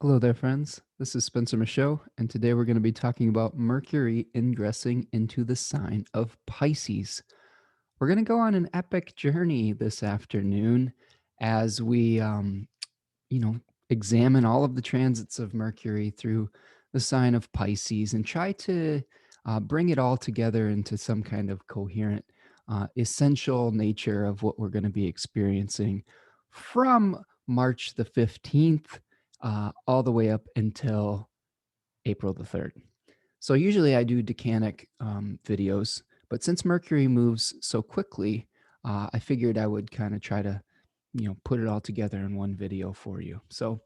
Hello there, friends. This is Spencer Michaud, and today we're going to be talking about Mercury ingressing into the sign of Pisces. We're going to go on an epic journey this afternoon as we, you know, examine all of the transits of Mercury through the sign of Pisces and try to bring it all together into some kind of coherent, essential nature of what we're going to be experiencing from March the 15th all the way up until April the 3rd. So usually I do decanic videos, but since Mercury moves so quickly, I figured I would kind of try to, put it all together in one video for you. So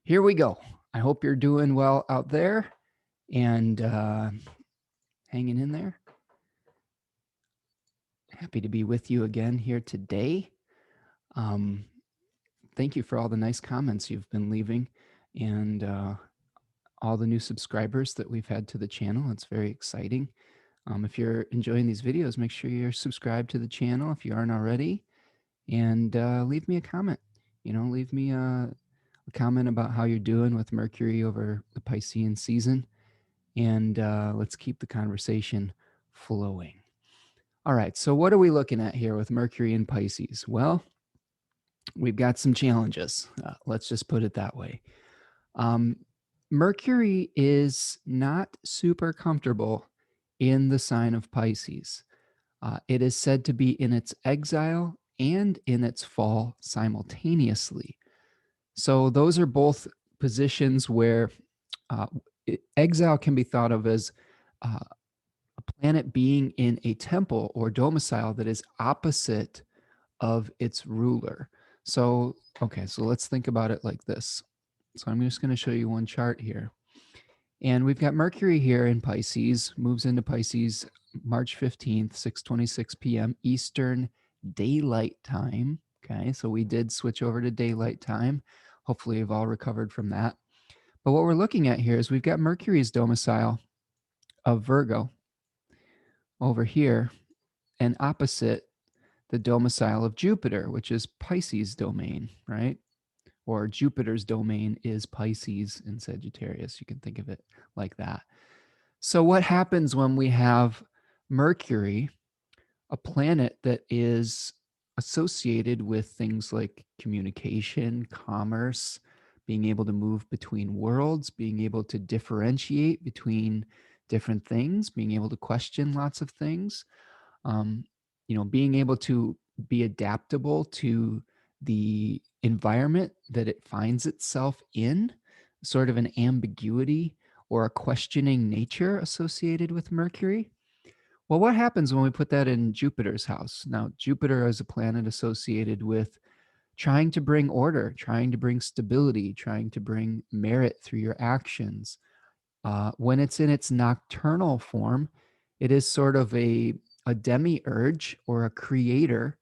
here we go. I hope you're doing well out there and hanging in there. Happy to be with you again here today. Thank you for all the nice comments you've been leaving and all the new subscribers that we've had to the channel. It's very exciting. If you're enjoying these videos, make sure you're subscribed to the channel if you aren't already, and leave me a comment. Leave me a comment about how you're doing with Mercury over the Piscean season, and let's keep the conversation flowing. All right, so what are we looking at here with Mercury and Pisces? Well, we've got some challenges. Let's just put it that way. Mercury is not super comfortable in the sign of Pisces. It is said to be in its exile and in its fall simultaneously. So those are both positions where uh, exile can be thought of as a planet being in a temple or domicile that is opposite of its ruler. So, okay, so let's think about it like this. So I'm just going to show you one chart here. And we've got Mercury here in Pisces, moves into Pisces March 15th, 6:26 p.m. Eastern Daylight Time. Okay, so we did switch over to daylight time. Hopefully you've all recovered from that. But what we're looking at here is we've got Mercury's domicile of Virgo over here and opposite the domicile of Jupiter, which is Pisces domain, right? Or Jupiter's domain is Pisces in Sagittarius. You can think of it like that. So what happens when we have Mercury, a planet that is associated with things like communication, commerce, being able to move between worlds, being able to differentiate between different things, being able to question lots of things, um, being able to be adaptable to the environment that it finds itself in, sort of an ambiguity or a questioning nature associated with Mercury. Well, what happens when we put that in Jupiter's house? Now, Jupiter is a planet associated with trying to bring order, trying to bring stability, trying to bring merit through your actions. When it's in its nocturnal form, it is sort of a demiurge or a creator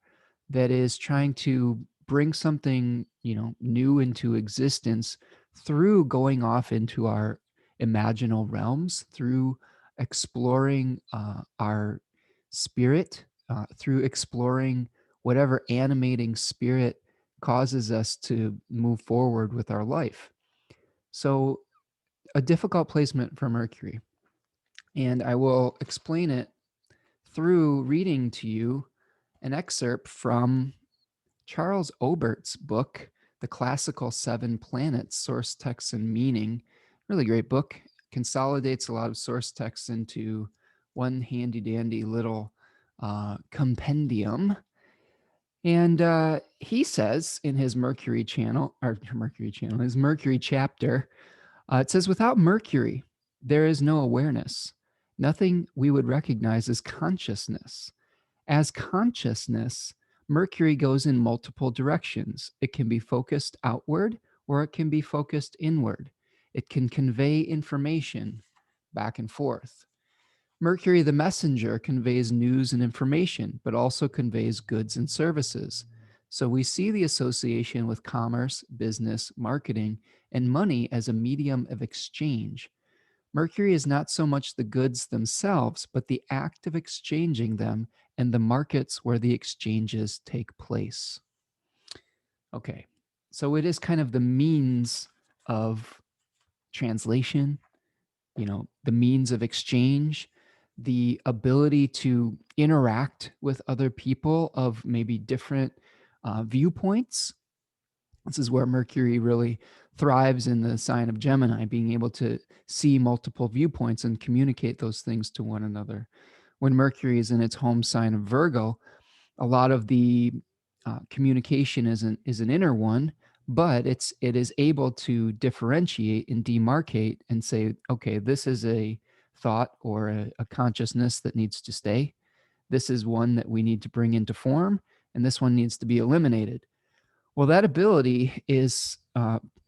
that is trying to bring something new into existence through going off into our imaginal realms, through exploring our spirit, through exploring whatever animating spirit causes us to move forward with our life. So a difficult placement for Mercury. And I will explain it through reading to you an excerpt from Charles Obert's book, The Classical Seven Planets, Source Text and Meaning. Really great book. Consolidates a lot of source texts into one handy dandy little compendium. And he says in his Mercury his Mercury chapter, it says, without Mercury, there is no awareness, nothing we would recognize as consciousness. As consciousness, Mercury goes in multiple directions. It can be focused outward or it can be focused inward. It can convey information back and forth. Mercury, the messenger, conveys news and information, but also conveys goods and services. So we see the association with commerce, business, marketing, and money as a medium of exchange. Mercury is not so much the goods themselves, but the act of exchanging them and the markets where the exchanges take place. Okay, so it is kind of the means of translation, the means of exchange, the ability to interact with other people of maybe different viewpoints. This is where Mercury really thrives in the sign of Gemini, being able to see multiple viewpoints and communicate those things to one another. When Mercury is in its home sign of Virgo, a lot of the communication is an inner one, but it is able to differentiate and demarcate and say, okay, this is a thought or a consciousness that needs to stay. This is one that we need to bring into form, and this one needs to be eliminated. Well, that ability is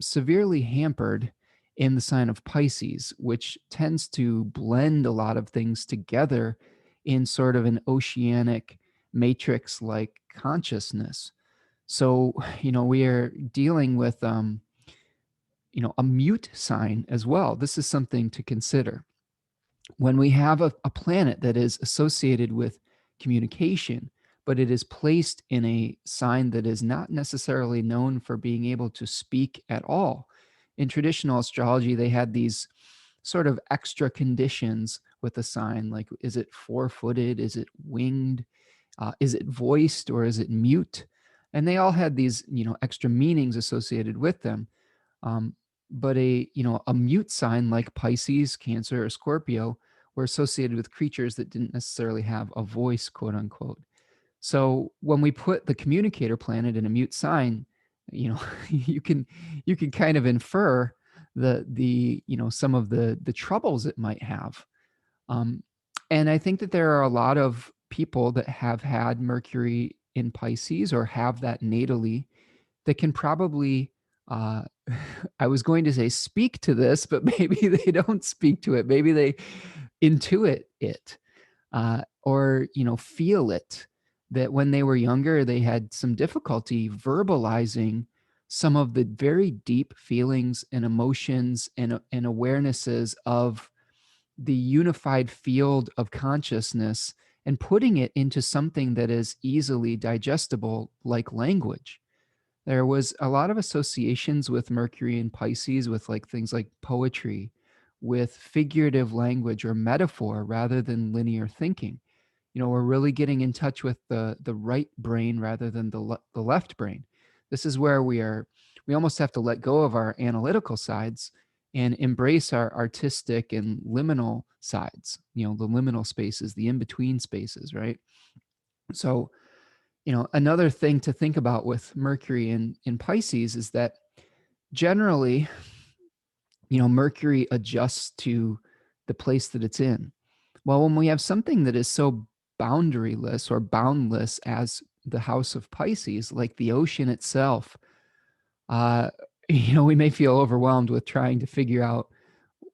severely hampered in the sign of Pisces, which tends to blend a lot of things together in sort of an oceanic matrix like consciousness. So, we are dealing with, a mute sign as well. This is something to consider. When we have a planet that is associated with communication, but it is placed in a sign that is not necessarily known for being able to speak at all. In traditional astrology, they had these sort of extra conditions with a sign, like is it four-footed, is it winged, is it voiced, or is it mute? And they all had these, extra meanings associated with them. Um, but a mute sign like Pisces, Cancer, or Scorpio were associated with creatures that didn't necessarily have a voice, quote unquote. So when we put the communicator planet in a mute sign, you can kind of infer the some of the troubles it might have. Um, and I think that there are a lot of people that have had Mercury in Pisces or have that natally that can probably, uh, I was going to say speak to this, but maybe they don't speak to it. Maybe they intuit it, or, feel it, that when they were younger, they had some difficulty verbalizing some of the very deep feelings and emotions and awarenesses of the unified field of consciousness and putting it into something that is easily digestible like language. There was a lot of associations with Mercury and Pisces with like things like poetry, with figurative language or metaphor rather than linear thinking. We're really getting in touch with the right brain rather than the left brain. This is where we almost have to let go of our analytical sides and embrace our artistic and liminal sides, the liminal spaces, the in-between spaces, right? So, another thing to think about with Mercury in Pisces is that generally, Mercury adjusts to the place that it's in. Well, when we have something that is so boundaryless or boundless as the house of Pisces, like the ocean itself, uh, we may feel overwhelmed with trying to figure out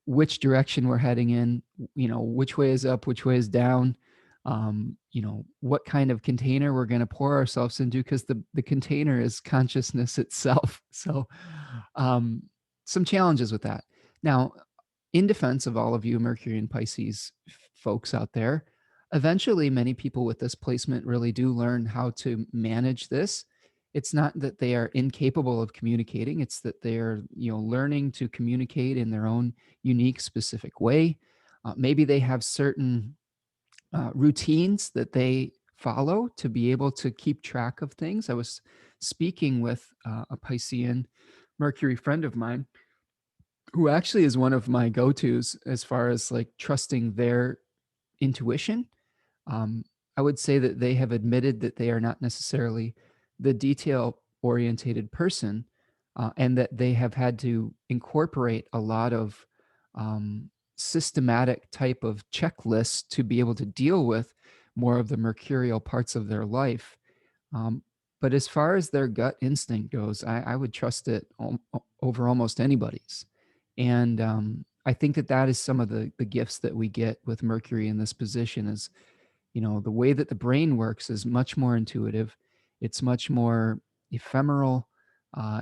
which direction we're heading in, which way is up, which way is down, what kind of container we're going to pour ourselves into, because the container is consciousness itself. So um, some challenges with that. Now, in defense of all of you Mercury and Pisces folks out there, eventually many people with this placement really do learn how to manage this. It's not that they are incapable of communicating, it's that they're learning to communicate in their own unique specific way. Maybe they have certain routines that they follow to be able to keep track of things. I was speaking with a Piscean Mercury friend of mine who actually is one of my go-tos as far as like trusting their intuition. um, I would say that they have admitted that they are not necessarily the detail orientated person, and that they have had to incorporate a lot of systematic type of checklists to be able to deal with more of the mercurial parts of their life. Um, but as far as their gut instinct goes, I would trust it over almost anybody's. And I think that that is some of the gifts that we get with Mercury in this position is, the way that the brain works is much more intuitive. It's much more ephemeral.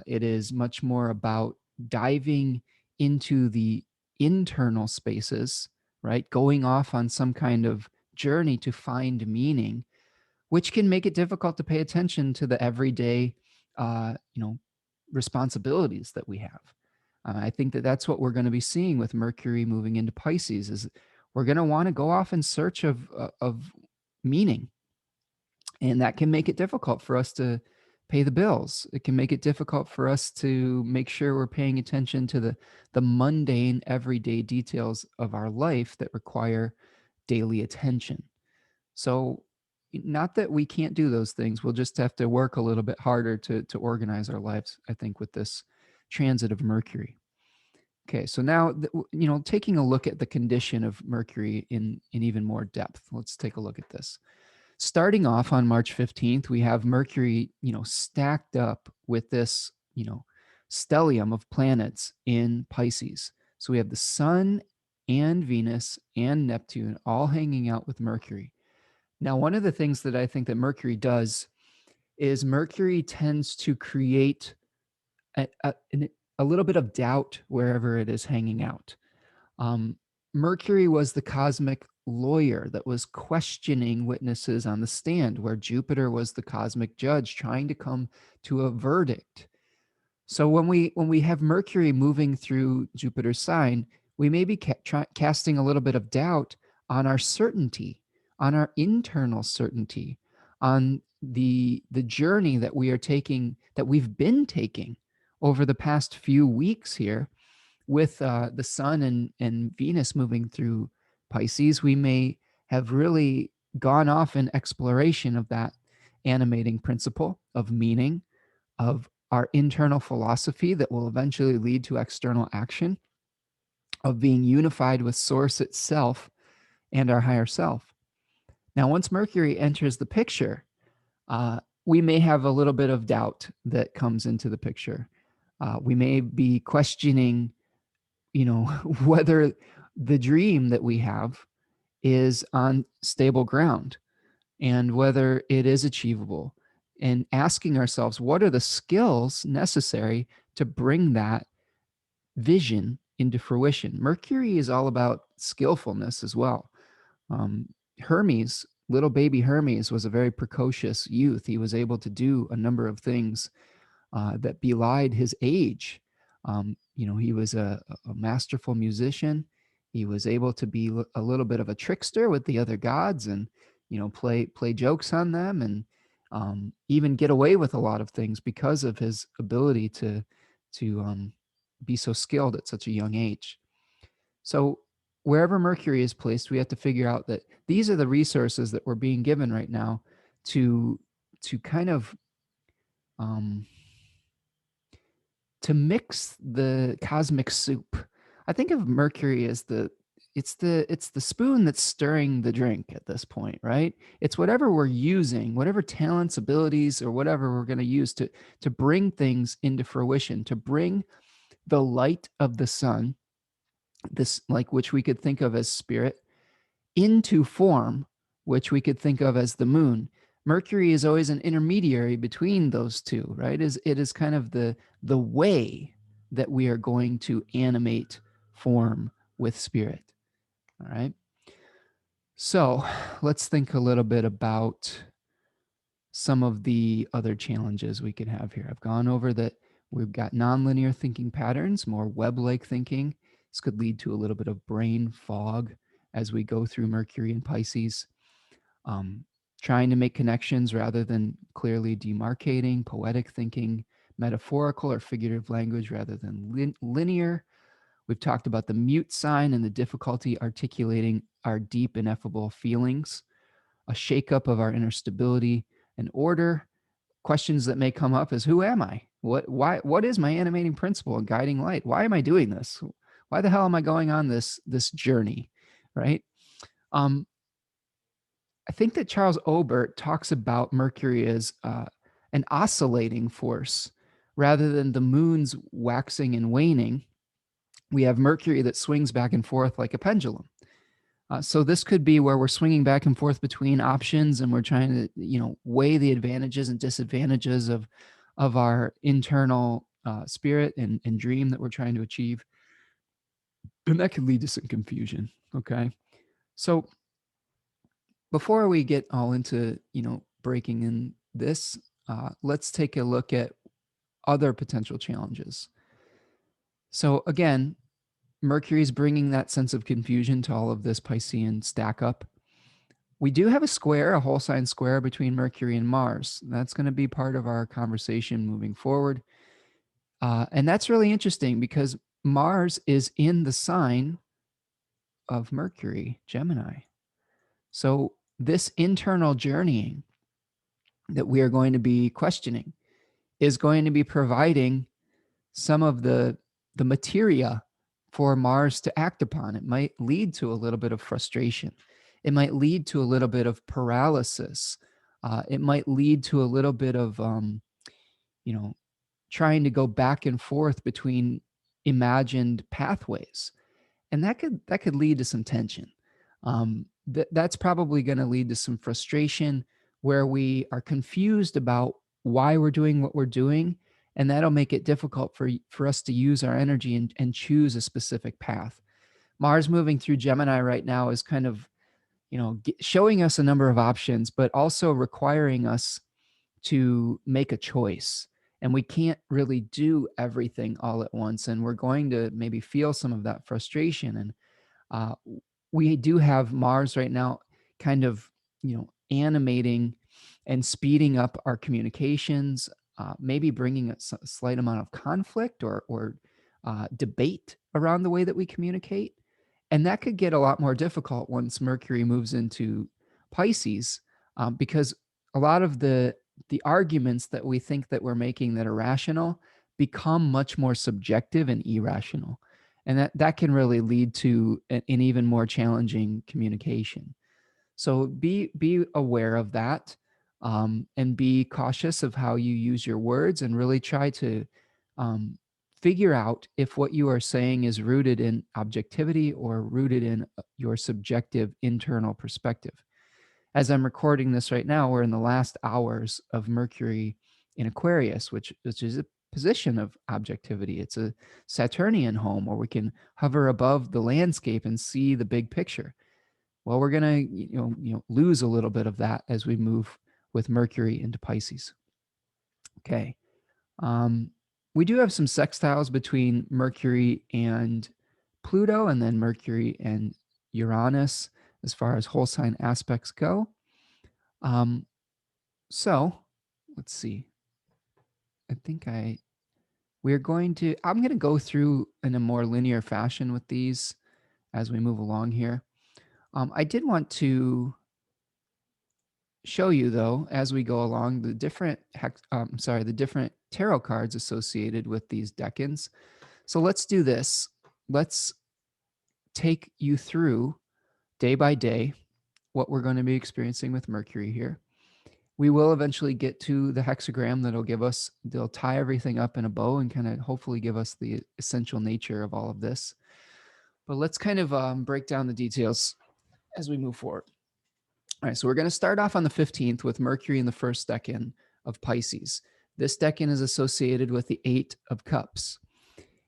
It is much more about diving into the internal spaces, right? Going off on some kind of journey to find meaning, which can make it difficult to pay attention to the everyday, uh, you know, responsibilities that we have. I think that that's what we're going to be seeing with Mercury moving into Pisces. Is we're going to want to go off in search of meaning, and that can make it difficult for us to pay the bills. It can make it difficult for us to make sure we're paying attention to the mundane, everyday details of our life that require daily attention. So, not that we can't do those things. We'll just have to work a little bit harder to organize our lives, I think, with this transit of Mercury. Okay, so now, taking a look at the condition of Mercury in even more depth, let's take a look at this. Starting off on March 15th, we have Mercury, stacked up with this, stellium of planets in Pisces. So we have the Sun and Venus and Neptune all hanging out with Mercury. Now, one of the things that I think that Mercury does is Mercury tends to create a little bit of doubt wherever it is hanging out. Um, Mercury was the cosmic lawyer that was questioning witnesses on the stand, where Jupiter was the cosmic judge trying to come to a verdict. So when we have Mercury moving through Jupiter's sign, we may be casting a little bit of doubt on our certainty, on our internal certainty, on the journey that we are taking, that we've been taking over the past few weeks here with the Sun and Venus moving through Pisces. We may have really gone off in exploration of that animating principle of meaning, of our internal philosophy that will eventually lead to external action, of being unified with Source itself and our higher self. Now, once Mercury enters the picture, we may have a little bit of doubt that comes into the picture. We may be questioning, whether the dream that we have is on stable ground and whether it is achievable, and asking ourselves, what are the skills necessary to bring that vision into fruition? Mercury is all about skillfulness as well. Hermes, little baby Hermes, was a very precocious youth. He was able to do a number of things that belied his age. He was a masterful musician. He was able to be a little bit of a trickster with the other gods, and play jokes on them, and even get away with a lot of things because of his ability to be so skilled at such a young age. So wherever Mercury is placed, we have to figure out that these are the resources that we're being given right now to kind of to mix the cosmic soup. I think of Mercury as it's the spoon that's stirring the drink at this point, right? It's whatever we're using, whatever talents, abilities, or whatever we're going to use to bring things into fruition, to bring the light of the sun, this, like, which we could think of as spirit, into form, which we could think of as the moon. Mercury is always an intermediary between those two, right? It is kind of the way that we are going to animate form with spirit. All right. So let's think a little bit about some of the other challenges we could have here. I've gone over that we've got nonlinear thinking patterns, more web-like thinking. This could lead to a little bit of brain fog as we go through Mercury and Pisces. Trying to make connections rather than clearly demarcating, poetic thinking, metaphorical or figurative language rather than linear. We've talked about the mute sign and the difficulty articulating our deep, ineffable feelings, a shakeup of our inner stability and order. Questions that may come up is, who am I? What is my animating principle and guiding light? Why am I doing this? Why the hell am I going on this journey, right? I think that Charles Obert talks about Mercury as an oscillating force rather than the moon's waxing and waning. We have Mercury that swings back and forth like a pendulum. So this could be where we're swinging back and forth between options, and we're trying to, weigh the advantages and disadvantages of our internal spirit and dream that we're trying to achieve. And that can lead to some confusion. Okay. So before we get all into, breaking in this, let's take a look at other potential challenges. So again, Mercury is bringing that sense of confusion to all of this Piscean stack up. We do have a square, a whole sign square between Mercury and Mars. That's going to be part of our conversation moving forward. And that's really interesting because Mars is in the sign of Mercury, Gemini. So this internal journeying that we are going to be questioning is going to be providing some of the materia for Mars to act upon. It might lead to a little bit of frustration. It might lead to a little bit of paralysis. It might lead to a little bit of, trying to go back and forth between imagined pathways, and that could lead to some tension. That's probably going to lead to some frustration where we are confused about why we're doing what we're doing, and that'll make it difficult for us to use our energy and choose a specific path. Mars moving through Gemini right now is kind of showing us a number of options, but also requiring us to make a choice. And we can't really do everything all at once, and we're going to maybe feel some of that frustration. And uh, we do have Mars right now kind of, animating and speeding up our communications, maybe bringing a slight amount of conflict or debate around the way that we communicate. And that could get a lot more difficult once Mercury moves into Pisces, because a lot of the arguments that we think that we're making that are rational become much more subjective and irrational, and that can really lead to an even more challenging communication. So be aware of that, and be cautious of how you use your words, and really try to um, figure out if what you are saying is rooted in objectivity or rooted in your subjective internal perspective. As I'm recording this right now, we're in the last hours of Mercury in Aquarius, which is a position of objectivity. It's a Saturnian home where we can hover above the landscape and see the big picture. Well, we're gonna lose a little bit of that as we move with Mercury into Pisces. Okay. Um, we do have some sextiles between Mercury and Pluto, and then Mercury and Uranus as far as whole sign aspects go. Um, so let's see. I think I'm going to go through in a more linear fashion with these as we move along here. I did want to show you, though, as we go along, the different the different tarot cards associated with these decans. So let's do this. Let's take you through day by day what we're going to be experiencing with Mercury here. We will eventually get to the hexagram they'll tie everything up in a bow and kind of hopefully give us the essential nature of all of this. But let's kind of break down the details as we move forward. All right, so we're going to start off on the 15th with Mercury in the first decan of Pisces. This decan is associated with the Eight of Cups.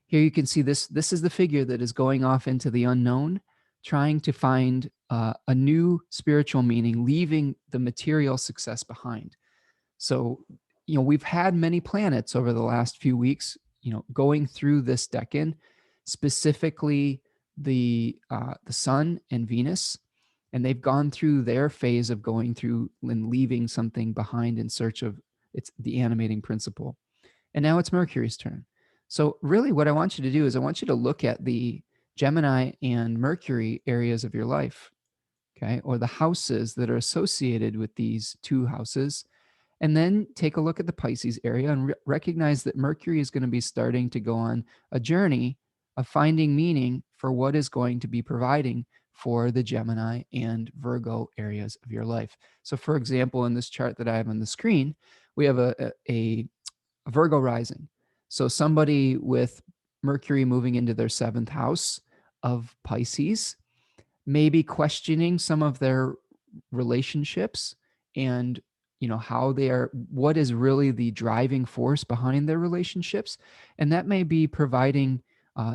Here you can see this is the figure that is going off into the unknown, trying to find a new spiritual meaning, leaving the material success behind. So, we've had many planets over the last few weeks, going through this decan, specifically the Sun and Venus, and they've gone through their phase of going through and leaving something behind in search of it's the animating principle. And now it's Mercury's turn. So really what I want you to do is I want you to look at the Gemini and Mercury areas of your life, okay, or the houses that are associated with these two houses. And then take a look at the Pisces area and recognize that Mercury is going to be starting to go on a journey of finding meaning for what is going to be providing for the Gemini and Virgo areas of your life. So for example, in this chart that I have on the screen, we have a Virgo rising. So somebody with Mercury moving into their seventh house of Pisces may be questioning some of their relationships and how they are, what is really the driving force behind their relationships. And that may be providing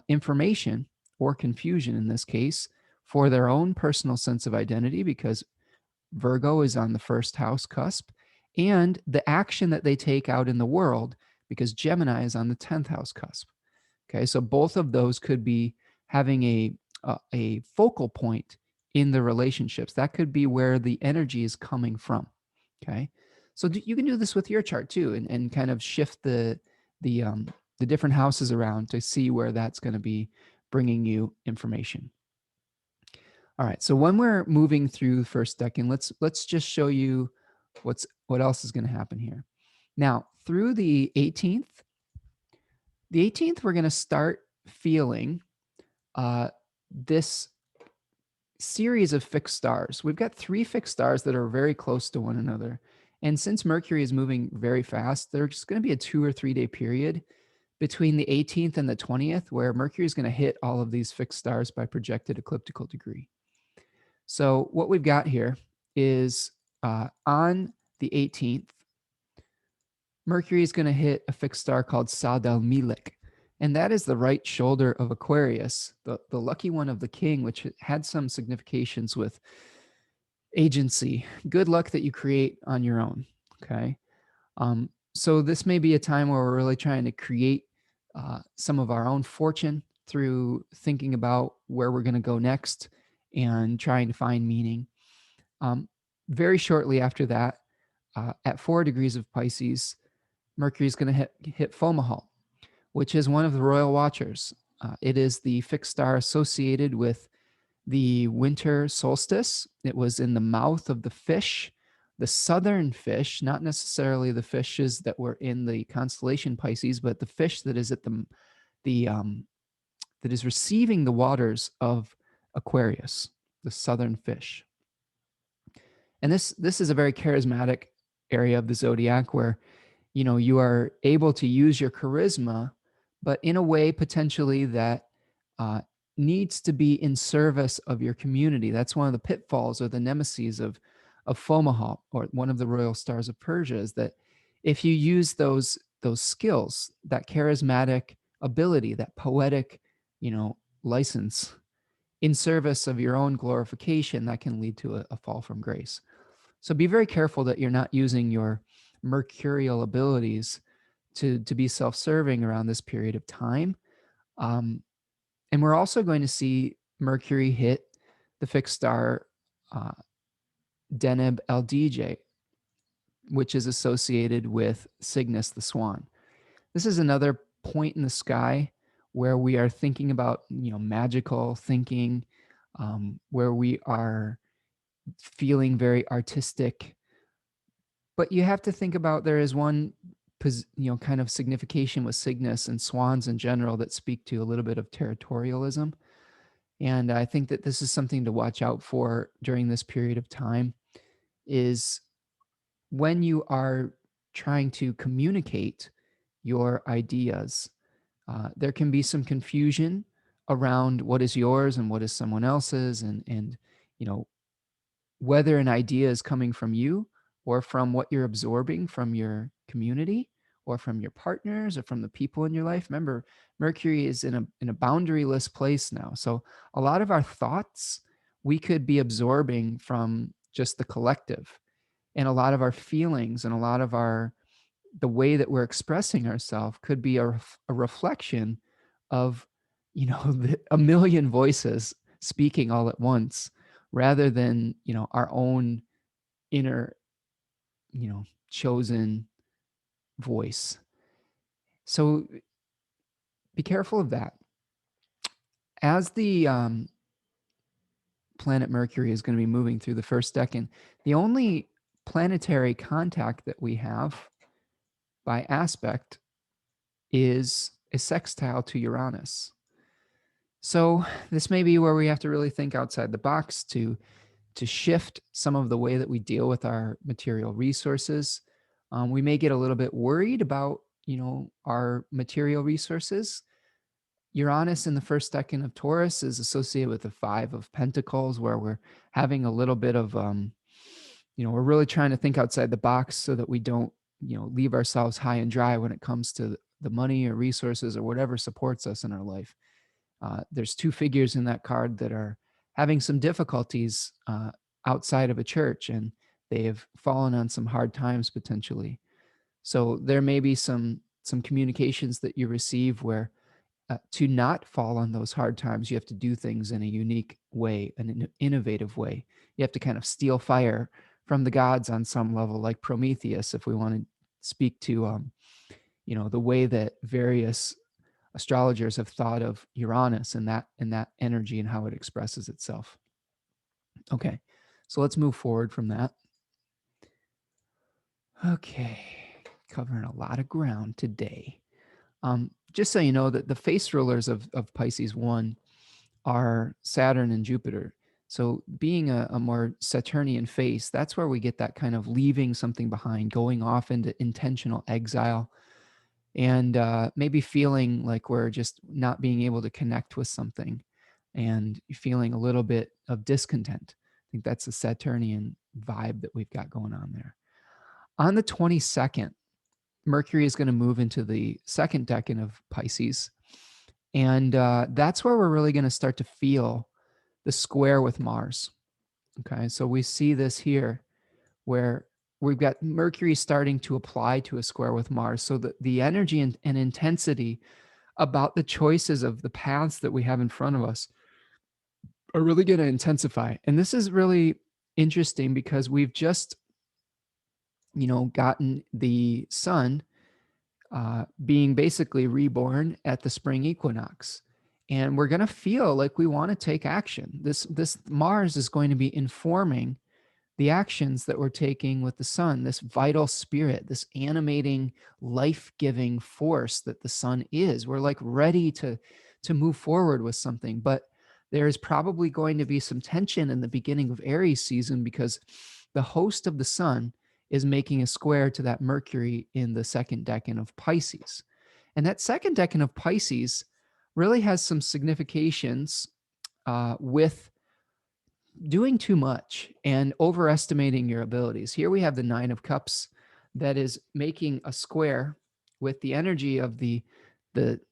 information or confusion in this case for their own personal sense of identity, because Virgo is on the first house cusp, and the action that they take out in the world, because Gemini is on the 10th house cusp. Okay, so both of those could be having a focal point in the relationships. That could be where the energy is coming from. Okay, so you can do this with your chart too, and kind of shift the um, the different houses around to see where that's going to be bringing you information. All right, so when we're moving through the first decan, let's just show you what else is going to happen here. Now, through the 18th, we're going to start feeling this series of fixed stars. We've got 3 fixed stars that are very close to one another. And since Mercury is moving very fast, there's going to be a 2 or 3 day period between the 18th and the 20th where Mercury is going to hit all of these fixed stars by projected ecliptical degree. So what we've got here is on the 18th, Mercury is going to hit a fixed star called Sadalmelek. And that is the right shoulder of Aquarius, the lucky one of the king, which had some significations with agency, good luck that you create on your own. Okay. So this may be a time where we're really trying to create some of our own fortune through thinking about where we're going to go next and trying to find meaning. Very shortly after that, at 4 degrees of Pisces, Mercury is going to hit Fomalhaut, which is one of the royal watchers. It is the fixed star associated with the winter solstice. It was in the mouth of the fish, the southern fish, not necessarily the fishes that were in the constellation Pisces, but the fish that is at the that is receiving the waters of Aquarius, the southern fish. And this is a very charismatic area of the zodiac where you are able to use your charisma, but in a way potentially that uh, needs to be in service of your community. That's one of the pitfalls or the nemesis of Fomalhaut, or one of the royal stars of Persia, is that if you use those skills, that charismatic ability, that poetic, license in service of your own glorification, that can lead to a fall from grace. So be very careful that you're not using your mercurial abilities to be self-serving around this period of time. Um, and we're also going to see Mercury hit the fixed star uh, Deneb Adige, which is associated with Cygnus the Swan. This is another point in the sky where we are thinking about magical thinking, where we are feeling very artistic. But you have to think about, there is one kind of signification with Cygnus and swans in general that speak to a little bit of territorialism. And I think that this is something to watch out for during this period of time, is when you are trying to communicate your ideas, there can be some confusion around what is yours and what is someone else's, and you know whether an idea is coming from you or from what you're absorbing from your community or from your partners or from the people in your life. Remember, Mercury is in a boundaryless place now. So a lot of our thoughts we could be absorbing from just the collective, and a lot of our feelings and a lot of the way that we're expressing ourselves could be a reflection of a million voices speaking all at once, rather than our own inner chosen voice. So be careful of that. As the planet Mercury is going to be moving through the first decan, the only planetary contact that we have by aspect is a sextile to Uranus. So this may be where we have to really think outside the box to shift some of the way that we deal with our material resources. We may get a little bit worried about our material resources. Uranus in the first decan of Taurus is associated with the 5 of Pentacles, where we're having a little bit of we're really trying to think outside the box so that we don't leave ourselves high and dry when it comes to the money or resources or whatever supports us in our life. There's 2 figures in that card that are having some difficulties outside of a church, and they have fallen on some hard times potentially. So there may be some communications that you receive where to not fall on those hard times, you have to do things in a unique way, an innovative way. You have to kind of steal fire from the gods on some level, like Prometheus, if we want to speak to, the way that various astrologers have thought of Uranus and that energy and how it expresses itself. Okay, so let's move forward from that. Okay, covering a lot of ground today. Just so you know that the face rulers of Pisces 1 are Saturn and Jupiter. So being a more Saturnian face, that's where we get that kind of leaving something behind, going off into intentional exile, and maybe feeling like we're just not being able to connect with something and feeling a little bit of discontent. I think that's the Saturnian vibe that we've got going on there. On the 22nd, Mercury is going to move into the second decan of Pisces. And that's where we're really going to start to feel the square with Mars. Okay, so we see this here where we've got Mercury starting to apply to a square with Mars. So the energy and intensity about the choices of the paths that we have in front of us are really going to intensify. And this is really interesting because we've just, gotten the sun being basically reborn at the spring equinox. And we're going to feel like we want to take action. This Mars is going to be informing the actions that we're taking with the sun, this vital spirit, this animating, life-giving force that the sun is. We're like ready to move forward with something, but there is probably going to be some tension in the beginning of Aries season because the host of the sun is making a square to that Mercury in the second decan of Pisces. And that second decan of Pisces really has some significations with doing too much and overestimating your abilities. Here we have the Nine of Cups that is making a square with the energy of the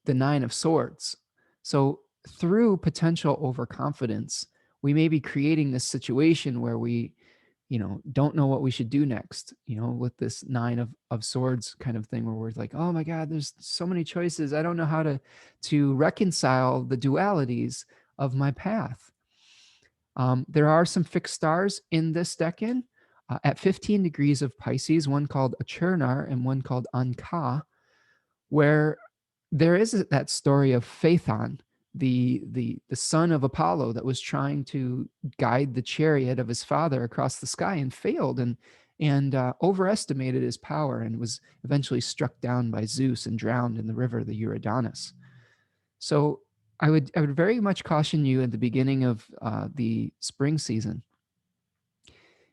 Nine of Swords. So through potential overconfidence, we may be creating this situation where we, don't know what we should do next, with this Nine of Swords kind of thing where we're like, oh my God, there's so many choices. I don't know how to reconcile the dualities of my path. There are some fixed stars in this decan at 15 degrees of Pisces, one called Achernar and one called Ankaa, where there is that story of Phaethon, the son of Apollo that was trying to guide the chariot of his father across the sky and failed and overestimated his power and was eventually struck down by Zeus and drowned in the river, the Eridanus. So I would very much caution you at the beginning of the spring season.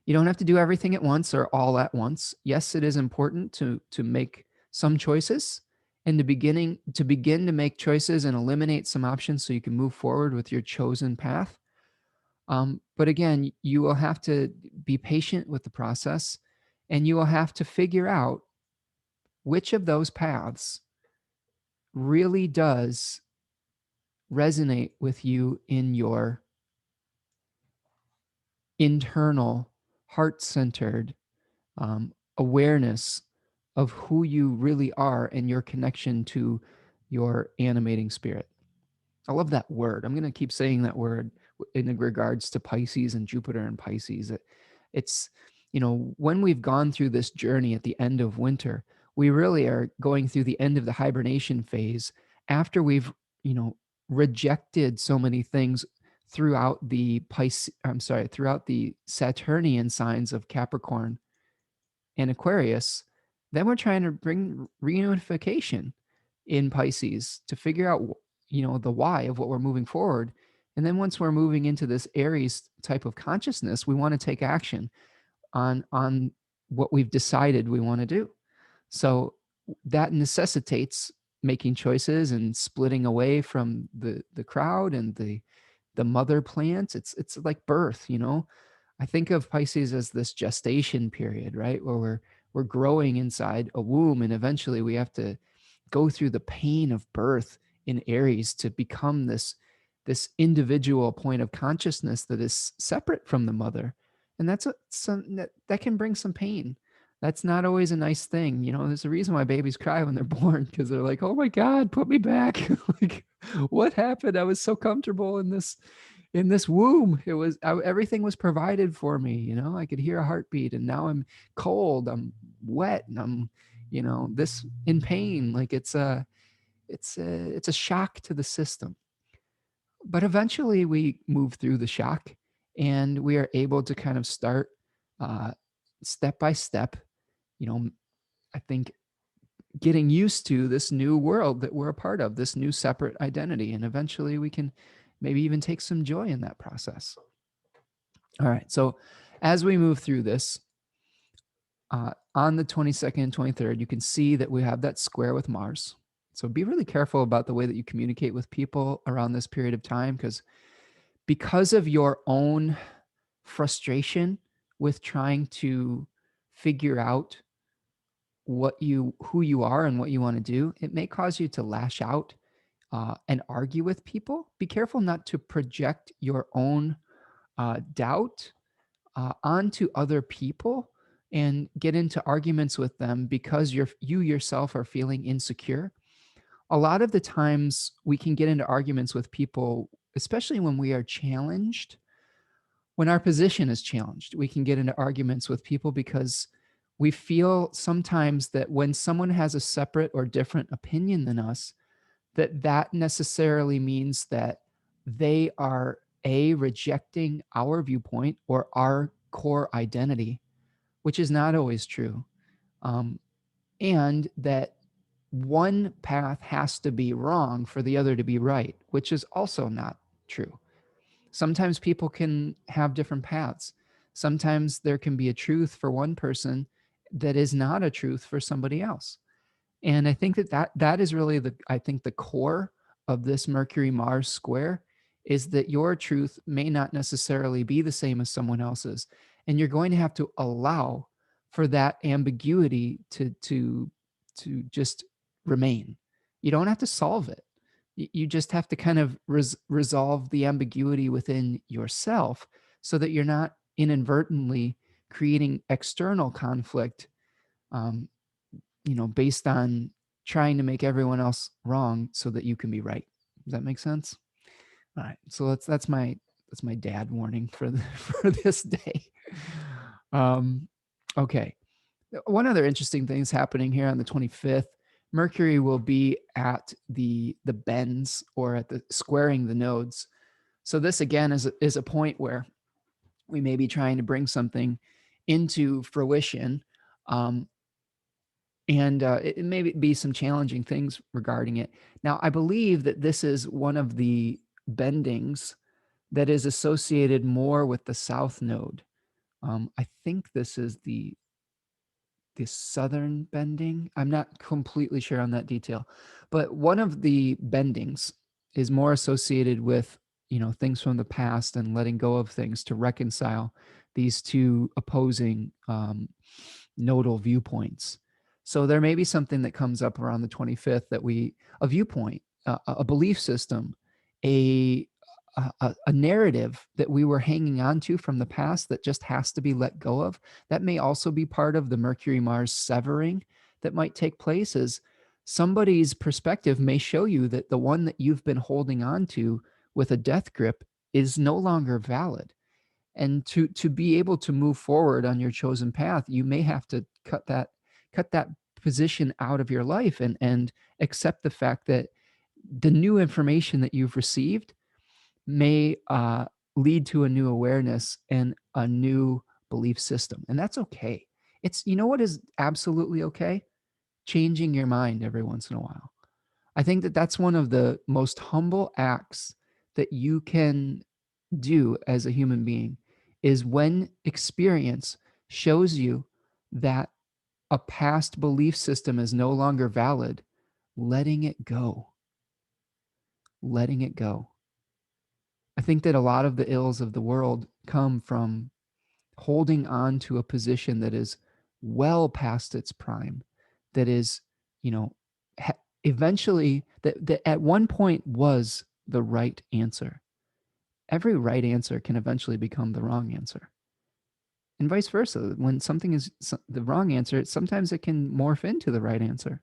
You don't have to do everything at once or all at once. Yes, it is important to make some choices and begin to make choices and eliminate some options so you can move forward with your chosen path. But again, you will have to be patient with the process, and you will have to figure out which of those paths really does resonate with you in your internal, heart-centered awareness of who you really are and your connection to your animating spirit. I love that word. I'm going to keep saying that word in regards to Pisces and Jupiter and Pisces. It's, when we've gone through this journey at the end of winter, we really are going through the end of the hibernation phase after we've, rejected so many things throughout the throughout the Saturnian signs of Capricorn and Aquarius. Then we're trying to bring reunification in Pisces to figure out, the why of what we're moving forward. And then once we're moving into this Aries type of consciousness, we want to take action on what we've decided we want to do. So that necessitates making choices and splitting away from the crowd and the mother plant. It's like birth, I think of Pisces as this gestation period, right? Where we're growing inside a womb, and eventually we have to go through the pain of birth in Aries to become this individual point of consciousness that is separate from the mother. And that's some that can bring some pain. That's not always a nice thing. There's a reason why babies cry when they're born, because they're like, oh my God, put me back. Like, What happened? I was so comfortable in this womb. Everything was provided for me. You know, I could hear a heartbeat, and now I'm cold. I'm wet, and I'm, this in pain. Like it's a shock to the system. But eventually, we move through the shock, and we are able to kind of start uh, step by step. You know, I think getting used to this new world that we're a part of, this new separate identity. And eventually we can maybe even take some joy in that process. All right. So as we move through this, on the 22nd and 23rd, you can see that we have that square with Mars. So be really careful about the way that you communicate with people around this period of time, because of your own frustration with trying to figure out who you are and what you want to do, it may cause you to lash out and argue with people. Be careful not to project your own doubt onto other people and get into arguments with them because you yourself are feeling insecure. A lot of the times we can get into arguments with people, especially when we are challenged. When our position is challenged, we can get into arguments with people because we feel sometimes that when someone has a separate or different opinion than us, that necessarily means that they are rejecting our viewpoint or our core identity, which is not always true. Um, and that one path has to be wrong for the other to be right, which is also not true. Sometimes people can have different paths. Sometimes there can be a truth for one person that is not a truth for somebody else. And I think that is really the core of this Mercury Mars square, is that your truth may not necessarily be the same as someone else's, and you're going to have to allow for that ambiguity to just remain. You don't have to solve it. You just have to kind of resolve the ambiguity within yourself so that you're not inadvertently creating external conflict, um, based on trying to make everyone else wrong so that you can be right. Does that make sense? All right. So that's my dad warning for for this day. Um, okay. One other interesting thing is happening here on the 25th. Mercury will be at the bends, or at the squaring the nodes. So this again is a point where we may be trying to bring something into fruition. Um, and it may be some challenging things regarding it. Now, I believe that this is one of the bendings that is associated more with the south node. I think this is the southern bending. I'm not completely sure on that detail, but one of the bendings is more associated with, things from the past and letting go of things to reconcile these two opposing nodal viewpoints. So there may be something that comes up around the 25th a viewpoint, a belief system, a a narrative that we were hanging on to from the past that just has to be let go of. That may also be part of the Mercury Mars severing that might take place. As somebody's perspective may show you that the one that you've been holding on to with a death grip is no longer valid. And to be able to move forward on your chosen path, you may have to cut that position out of your life, and accept the fact that the new information that you've received may lead to a new awareness and a new belief system. And that's okay. What is absolutely okay? Changing your mind every once in a while. I think that that's one of the most humble acts that you can do as a human being, is when experience shows you that a past belief system is no longer valid, letting it go. Letting it go. I think that a lot of the ills of the world come from holding on to a position that is well past its prime, that is, you know, eventually, that at one point was the right answer. Every right answer can eventually become the wrong answer. And vice versa. When something is the wrong answer, sometimes it can morph into the right answer.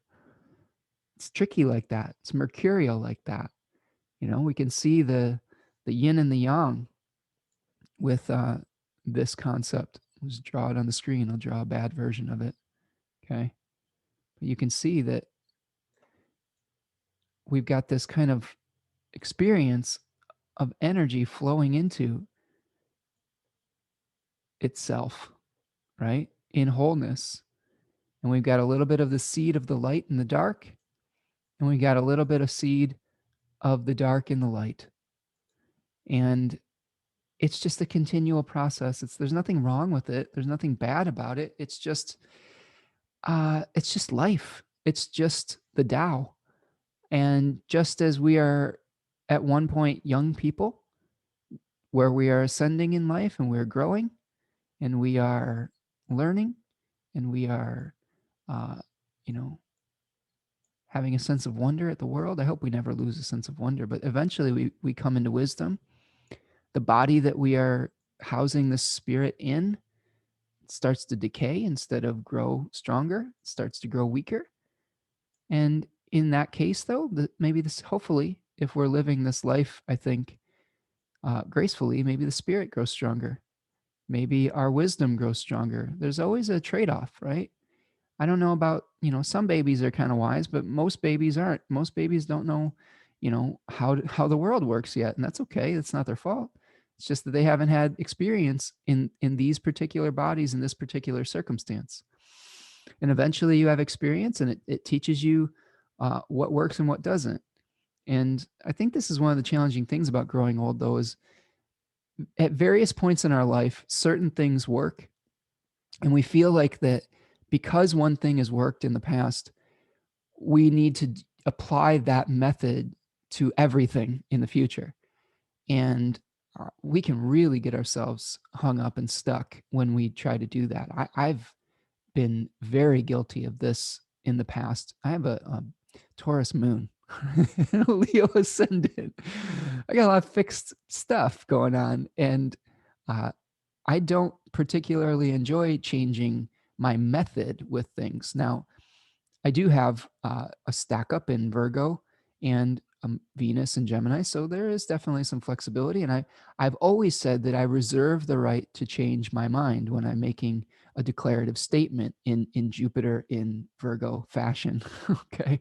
It's tricky like that. It's mercurial like that. We can see the yin and the yang with this concept. Let's draw it on the screen. I'll draw a bad version of it. Okay. But you can see that we've got this kind of experience of energy flowing into itself, right? In wholeness. And we've got a little bit of the seed of the light and the dark, and we got a little bit of seed of the dark and the light. And it's just a continual process. There's nothing wrong with it. There's nothing bad about it. It's just life. It's just the Tao. And just as we are at one point young people, where we are ascending in life and we're growing and we are learning and we are, uh, you know, having a sense of wonder at the world. I hope we never lose a sense of wonder, but eventually we come into wisdom. The body that we are housing the spirit in starts to decay instead of grow stronger, it starts to grow weaker. And in that case, though, maybe this, hopefully, if we're living this life, I think, gracefully, maybe the spirit grows stronger. Maybe our wisdom grows stronger. There's always a trade off, right? I don't know about, some babies are kind of wise, but most babies aren't. Most babies don't know, how the world works yet. And that's okay. It's not their fault. It's just that they haven't had experience in these particular bodies in this particular circumstance. And eventually you have experience and it teaches you what works and what doesn't. And I think this is one of the challenging things about growing old, though, is at various points in our life, certain things work. And we feel like that because one thing has worked in the past, we need to apply that method to everything in the future. And we can really get ourselves hung up and stuck when we try to do that. I've been very guilty of this in the past. I have a Taurus moon, and a Leo ascendant. I got a lot of fixed stuff going on, and I don't particularly enjoy changing my method with things. Now, I do have a stack up in Virgo and Venus and Gemini, so there is definitely some flexibility. And I've always said that I reserve the right to change my mind when I'm making a declarative statement in Jupiter in Virgo fashion. Okay,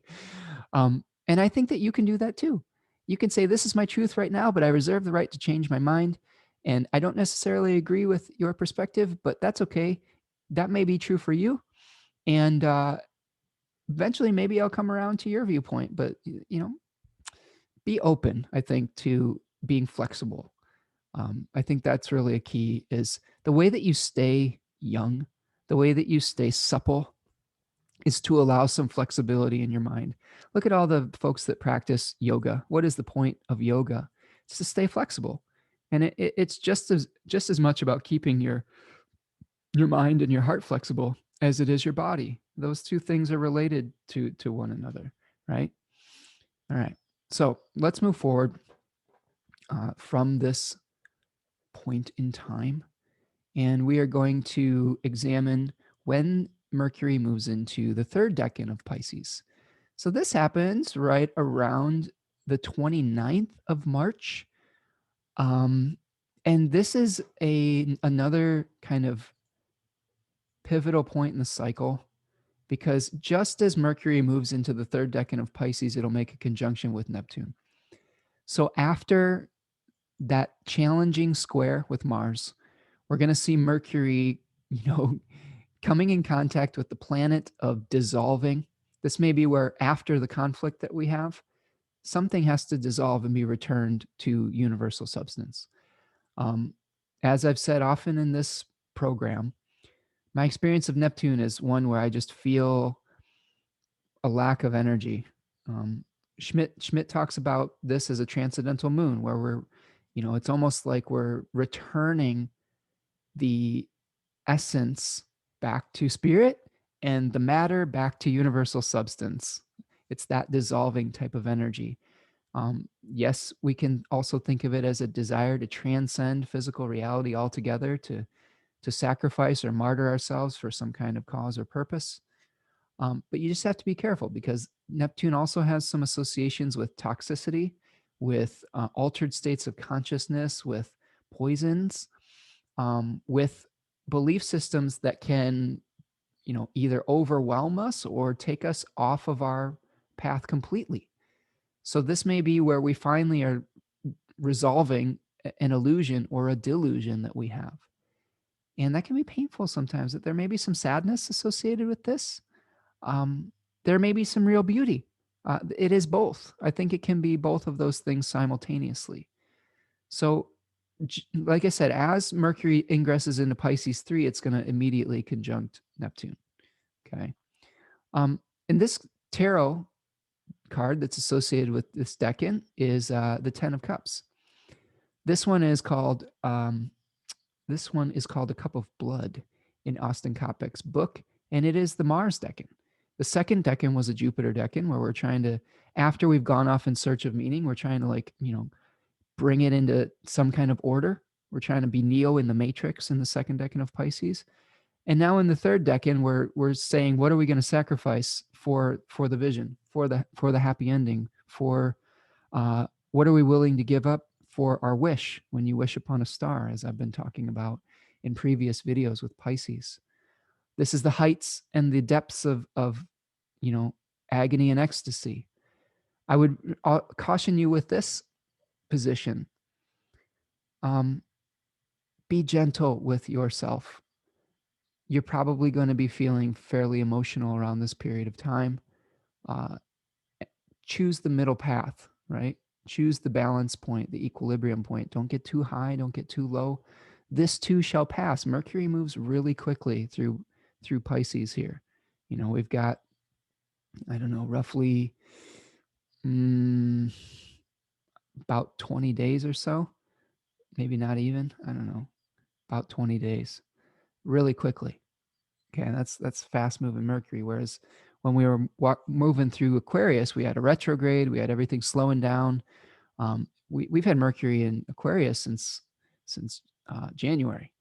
and I think that you can do that too. You can say, "This is my truth right now, but I reserve the right to change my mind." And I don't necessarily agree with your perspective, but that's okay. That may be true for you. And eventually maybe I'll come around to your viewpoint, but be open, I think, to being flexible. I think that's really a key, is the way that you stay young, the way that you stay supple is to allow some flexibility in your mind. Look at all the folks that practice yoga. What is the point of yoga? It's to stay flexible. And it's just as much about keeping your mind and your heart flexible as it is your body. Those two things are related to one another, right? All right. So let's move forward from this point in time. And we are going to examine when Mercury moves into the third decan of Pisces. So this happens right around the 29th of March. And this is another kind of pivotal point in the cycle, because just as Mercury moves into the third decan of Pisces, it'll make a conjunction with Neptune. So after that challenging square with Mars, we're going to see Mercury, coming in contact with the planet of dissolving. This may be where, after the conflict that we have, something has to dissolve and be returned to universal substance. As I've said often in this program, my experience of Neptune is one where I just feel a lack of energy. Schmidt talks about this as a transcendental moon, where it's almost like we're returning the essence back to spirit and the matter back to universal substance. It's that dissolving type of energy. Yes, we can also think of it as a desire to transcend physical reality altogether, to sacrifice or martyr ourselves for some kind of cause or purpose. But you just have to be careful, because Neptune also has some associations with toxicity, with altered states of consciousness, with poisons, with belief systems that can, either overwhelm us or take us off of our path completely. So this may be where we finally are resolving an illusion or a delusion that we have. And that can be painful sometimes, that there may be some sadness associated with this. There may be some real beauty. It is both. I think it can be both of those things simultaneously. So, like I said, as Mercury ingresses into Pisces 3, it's going to immediately conjunct Neptune. Okay. And this tarot card that's associated with this decan is the 10 of Cups. This one is called A Cup of Blood in Austin Kopek's book, and it is the Mars decan. The second decan was a Jupiter decan, where we're trying to, after we've gone off in search of meaning, we're trying to bring it into some kind of order. We're trying to be Neo in the Matrix in the second decan of Pisces. And now in the third decan, we're saying, what are we going to sacrifice for the vision, for the happy ending, for what are we willing to give up for our wish when you wish upon a star, as I've been talking about in previous videos with Pisces. This is the heights and the depths of agony and ecstasy. I would caution you with this position. Be gentle with yourself. You're probably going to be feeling fairly emotional around this period of time. Choose the middle path, right? Choose the balance point, the equilibrium point. Don't get too high, don't get too low. This too shall pass. Mercury moves really quickly through Pisces here. We've got, I don't know, roughly about 20 days or so. Maybe not even, I don't know, about 20 days. Really quickly. Okay, that's fast moving Mercury. Whereas when we were moving through Aquarius, we had a retrograde, we had everything slowing down. We've had Mercury in Aquarius since January,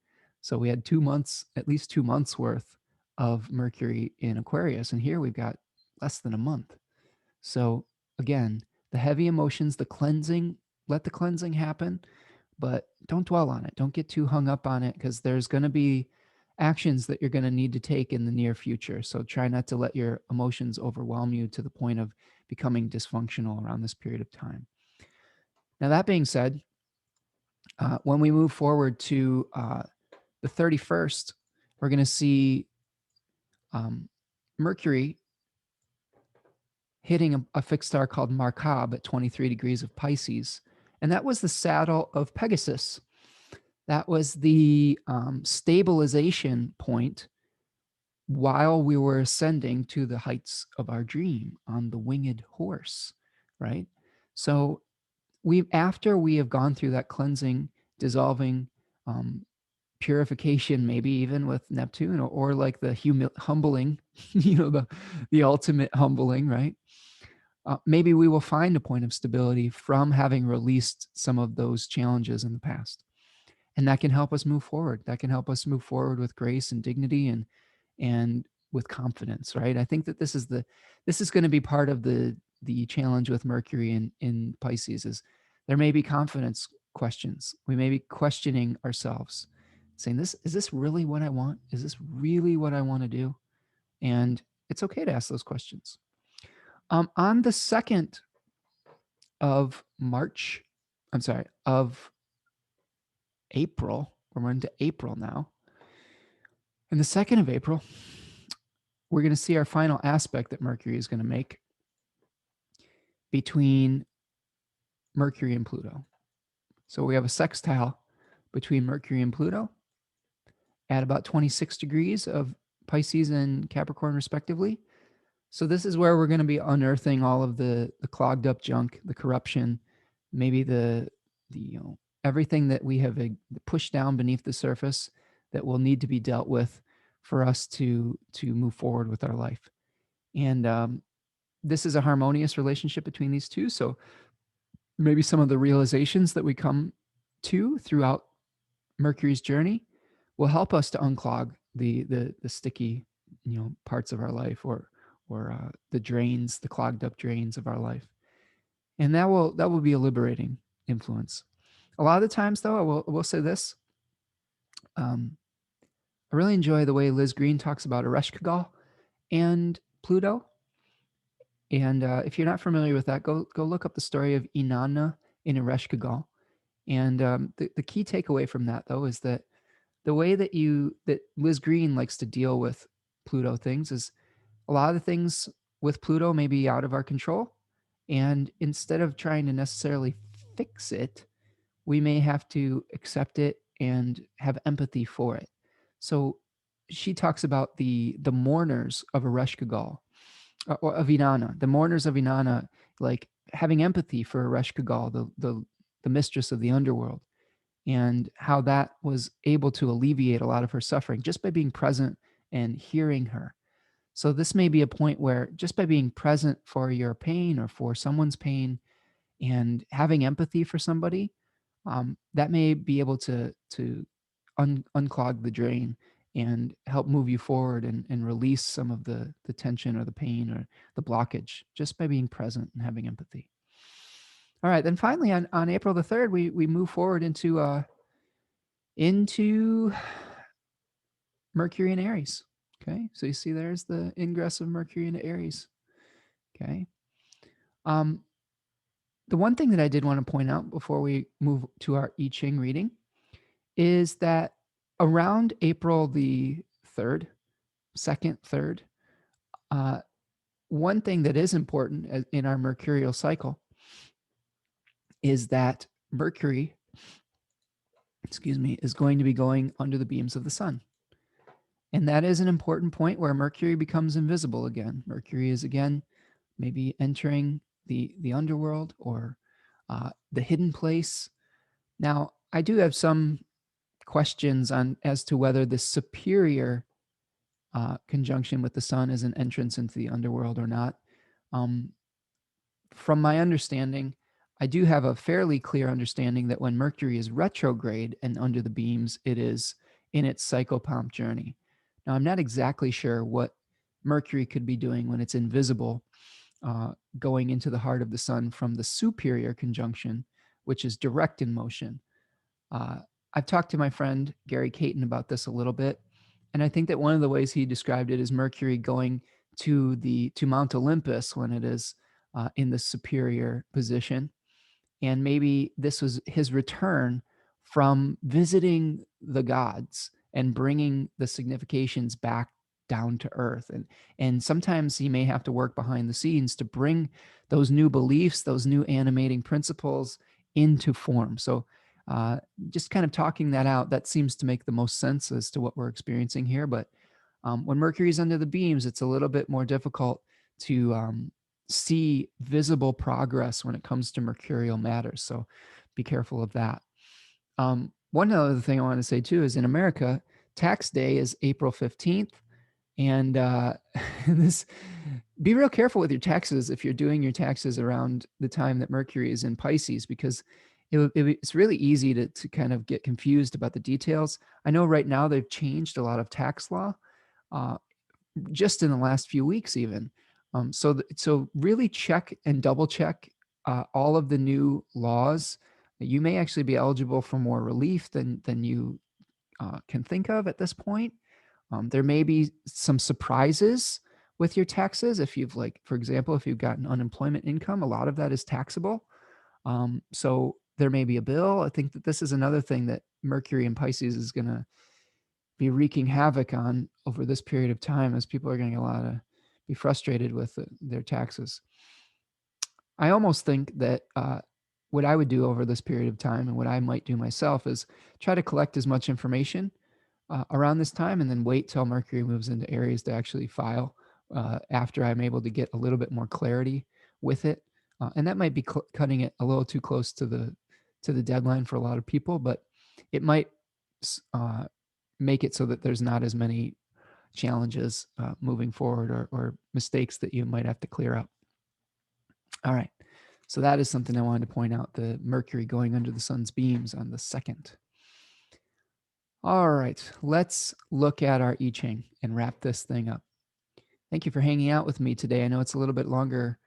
so we had 2 months, at least 2 months worth of Mercury in Aquarius, and here we've got less than a month. So again, the heavy emotions, the cleansing, let the cleansing happen, but don't dwell on it. Don't get too hung up on it, because there's going to be actions that you're going to need to take in the near future. So try not to let your emotions overwhelm you to the point of becoming dysfunctional around this period of time. Now, that being said, when we move forward to the 31st, we're going to see Mercury hitting a fixed star called Markab at 23 degrees of Pisces. And that was the saddle of Pegasus. That was the stabilization point while we were ascending to the heights of our dream on the winged horse, right? So after we have gone through that cleansing, dissolving, purification, maybe even with Neptune, or like the humbling, the ultimate humbling, right? Maybe we will find a point of stability from having released some of those challenges in the past. And that can help us move forward. That can help us move forward with grace and dignity and with confidence, right? I think that this is going to be part of the challenge with Mercury in Pisces. Is there may be confidence questions. We may be questioning ourselves, saying, is this really what I want? Is this really what I want to do? And it's okay to ask those questions. On the 2nd of March, of April, we're into April now. And the 2nd of April, we're going to see our final aspect that Mercury is going to make between Mercury and Pluto. So we have a sextile between Mercury and Pluto at about 26 degrees of Pisces and Capricorn, respectively. So this is where we're going to be unearthing all of the clogged up junk, the corruption, maybe the everything that we have pushed down beneath the surface that will need to be dealt with for us to move forward with our life. And this is a harmonious relationship between these two. So maybe some of the realizations that we come to throughout Mercury's journey will help us to unclog the sticky, parts of our life, or the drains, the clogged up drains of our life. And that will be a liberating influence. A lot of the times, though, I will say this. Um, I really enjoy the way Liz Green talks about Ereshkigal and Pluto. And if you're not familiar with that, go look up the story of Inanna in Ereshkigal. And the key takeaway from that, though, is that the way that Liz Green likes to deal with Pluto things is a lot of the things with Pluto may be out of our control. And instead of trying to necessarily fix it, we may have to accept it and have empathy for it. So she talks about the mourners of Ereshkigal, or of Inanna, the mourners of Inanna, like having empathy for Ereshkigal, the mistress of the underworld, and how that was able to alleviate a lot of her suffering just by being present and hearing her. So this may be a point where just by being present for your pain or for someone's pain and having empathy for somebody, that may be able to unclog the drain and help move you forward and release some of the tension or the pain or the blockage just by being present and having empathy. All right, then finally on April the 3rd, we move forward into Mercury and Aries. Okay, so you see there's the ingress of Mercury into Aries. Okay. Um, the one thing that I did want to point out before we move to our I-Ching reading is that around April the 3rd, 2nd, 3rd, one thing that is important in our mercurial cycle is that Mercury, is going to be going under the beams of the sun. And that is an important point where Mercury becomes invisible again. Mercury is again maybe entering the underworld or the hidden place. Now, I do have some questions on as to whether the superior conjunction with the sun is an entrance into the underworld or not. From my understanding, I do have a fairly clear understanding that when Mercury is retrograde and under the beams, it is in its psychopomp journey. Now, I'm not exactly sure what Mercury could be doing when it's invisible, going into the heart of the sun from the superior conjunction, which is direct in motion. I've talked to my friend Gary Caton about this a little bit, and I think that one of the ways he described it is Mercury going to Mount Olympus when it is in the superior position, and maybe this was his return from visiting the gods and bringing the significations back down to earth. And sometimes he may have to work behind the scenes to bring those new beliefs, those new animating principles into form. So just kind of talking that out, that seems to make the most sense as to what we're experiencing here. But when Mercury's under the beams, it's a little bit more difficult to see visible progress when it comes to mercurial matters. So be careful of that. One other thing I want to say too is in America, tax day is April 15th. And this, be real careful with your taxes if you're doing your taxes around the time that Mercury is in Pisces, because it's really easy to kind of get confused about the details. I know right now they've changed a lot of tax law just in the last few weeks even. So really check and double check all of the new laws. You may actually be eligible for more relief than you can think of at this point. There may be some surprises with your taxes. If you've, like, for example, if you've got an unemployment income, a lot of that is taxable. So there may be a bill. I think that this is another thing that Mercury in Pisces is going to be wreaking havoc on over this period of time, as people are going to be frustrated with their taxes. I almost think that what I would do over this period of time and what I might do myself is try to collect as much information around this time and then wait till Mercury moves into Aries to actually file after I'm able to get a little bit more clarity with it. And that might be cutting it a little too close to the deadline for a lot of people, but it might make it so that there's not as many challenges moving forward or mistakes that you might have to clear up. All right. So that is something I wanted to point out, the Mercury going under the sun's beams on the 2nd. All right, let's look at our I-Ching and wrap this thing up. Thank you for hanging out with me today. I know it's a little bit longer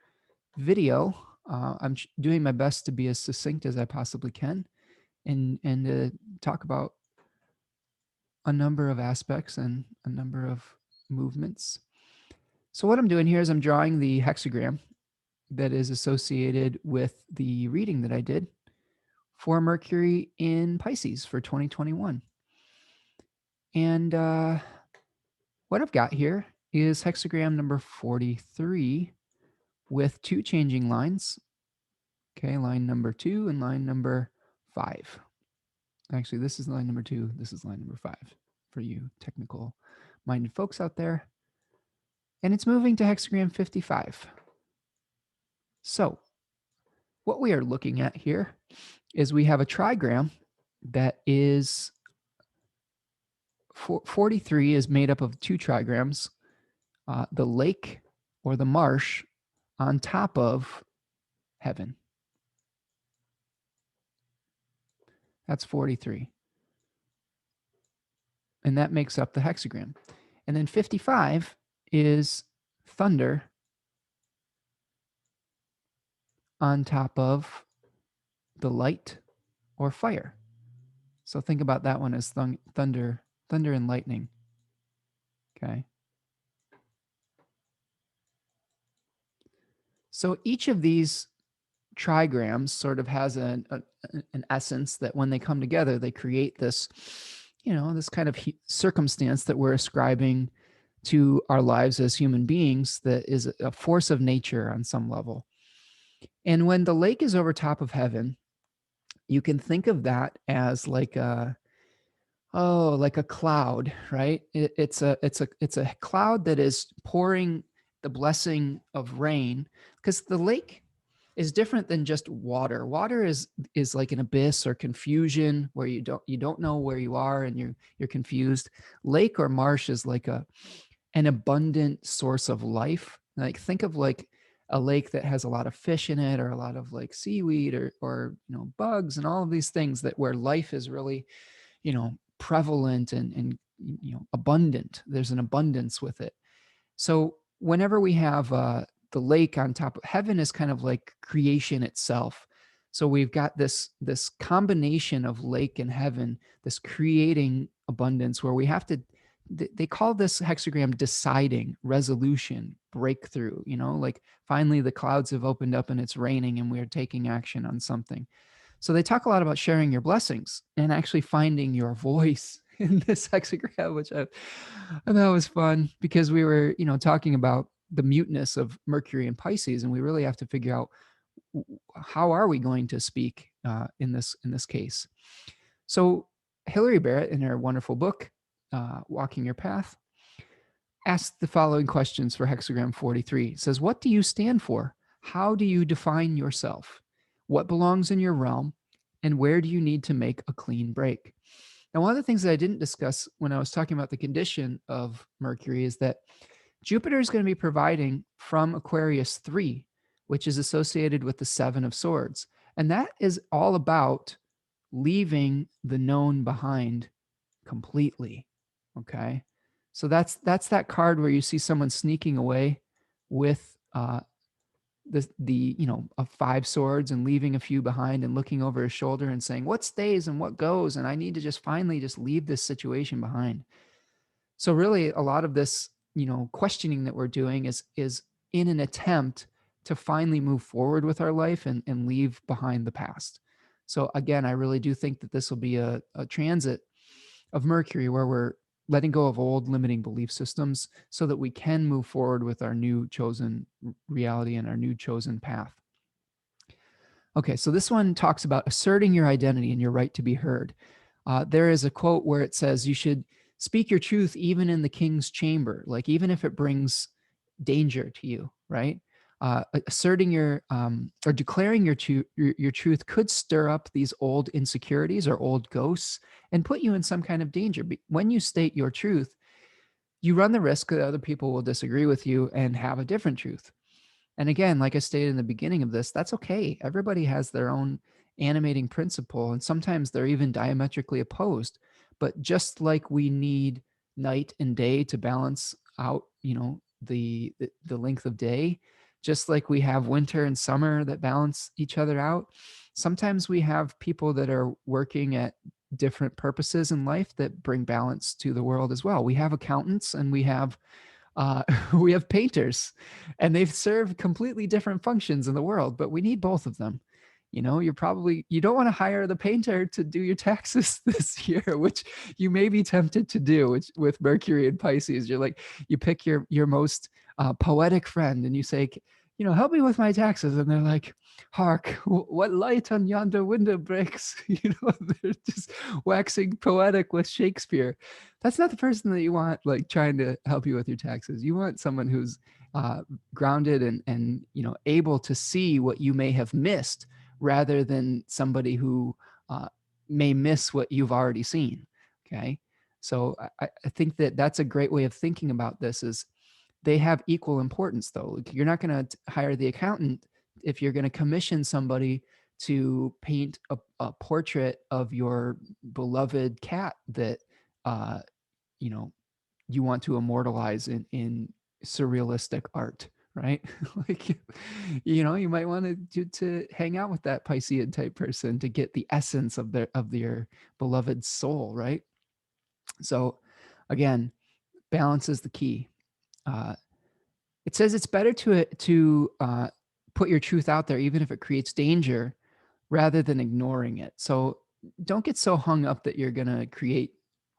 video, I'm doing my best to be as succinct as I possibly can and talk about a number of aspects and a number of movements. So what I'm doing here is I'm drawing the hexagram that is associated with the reading that I did for Mercury in Pisces for 2021. And what I've got here is hexagram number 43 with two changing lines. Okay, line number 2 and line number 5. Actually, this is line number 2. This is line number 5 for you technical-minded folks out there. And it's moving to hexagram 55. So what we are looking at here is we have a trigram that is 43 is made up of two trigrams, the lake or the marsh on top of heaven. That's 43. And that makes up the hexagram. And then 55 is thunder on top of the light or fire. So think about that one as thunder and lightning. Okay. So each of these trigrams sort of has an essence that when they come together, they create this, this kind of circumstance that we're ascribing to our lives as human beings that is a force of nature on some level. And when the lake is over top of heaven, you can think of that as like a cloud, right? It's a cloud that is pouring the blessing of rain, because the lake is different than just water. Water is like an abyss or confusion where you don't know where you are and you're confused. Lake or marsh is like an abundant source of life. Like think of like a lake that has a lot of fish in it, or a lot of like seaweed or bugs and all of these things that where life is really prevalent and abundant. There's an abundance with it. So whenever we have the lake on top of heaven is kind of like creation itself. So we've got this combination of lake and heaven, this creating abundance where we have to, they call this hexagram deciding, resolution, breakthrough, like finally the clouds have opened up and it's raining and we're taking action on something. So they talk a lot about sharing your blessings and actually finding your voice in this hexagram, which I thought was fun because we were, talking about the muteness of Mercury and Pisces, and we really have to figure out how are we going to speak in this case. So Hillary Barrett, in her wonderful book, Walking Your Path, asked the following questions for hexagram 43. It says, what do you stand for? How do you define yourself? What belongs in your realm? And where do you need to make a clean break? Now, one of the things that I didn't discuss when I was talking about the condition of Mercury is that Jupiter is going to be providing from Aquarius 3, which is associated with the 7 of Swords. And that is all about leaving the known behind completely. Okay. So that's that card where you see someone sneaking away with a 5 swords and leaving a few behind and looking over his shoulder and saying what stays and what goes, and I need to just finally just leave this situation behind. So really a lot of this questioning that we're doing is in an attempt to finally move forward with our life and leave behind the past. So again, I really do think that this will be a transit of Mercury where we're letting go of old limiting belief systems so that we can move forward with our new chosen reality and our new chosen path. Okay, so this one talks about asserting your identity and your right to be heard. There is a quote where it says you should speak your truth even in the king's chamber, like even if it brings danger to you, right? Asserting your or declaring your truth could stir up these old insecurities or old ghosts and put you in some kind of danger. When you state your truth, you run the risk that other people will disagree with you and have a different truth. And again, like I stated in the beginning of this, that's okay. Everybody has their own animating principle, and sometimes they're even diametrically opposed. But just like we need night and day to balance out, the length of day, just like we have winter and summer that balance each other out, sometimes we have people that are working at different purposes in life that bring balance to the world as well. We have accountants and we have uh, we have painters, and they've served completely different functions in the world, but we need both of them. You don't want to hire the painter to do your taxes this year, which you may be tempted to do, which with Mercury and Pisces. You're like, you pick your most poetic friend and you say, help me with my taxes. And they're like, hark, what light on yonder window breaks? They're just waxing poetic with Shakespeare. That's not the person that you want, like, trying to help you with your taxes. You want someone who's grounded and able to see what you may have missed, rather than somebody who may miss what you've already seen. Okay. So I think that that's a great way of thinking about this. Is they have equal importance, though. Like, you're not going to hire the accountant if you're going to commission somebody to paint a portrait of your beloved cat that uh, you know you want to immortalize in surrealistic art, right? Like, you might want to hang out with that Piscean type person to get the essence of their beloved soul, right? So again, balance is the key. It says it's better to put your truth out there, even if it creates danger, rather than ignoring it. So don't get so hung up that you're going to create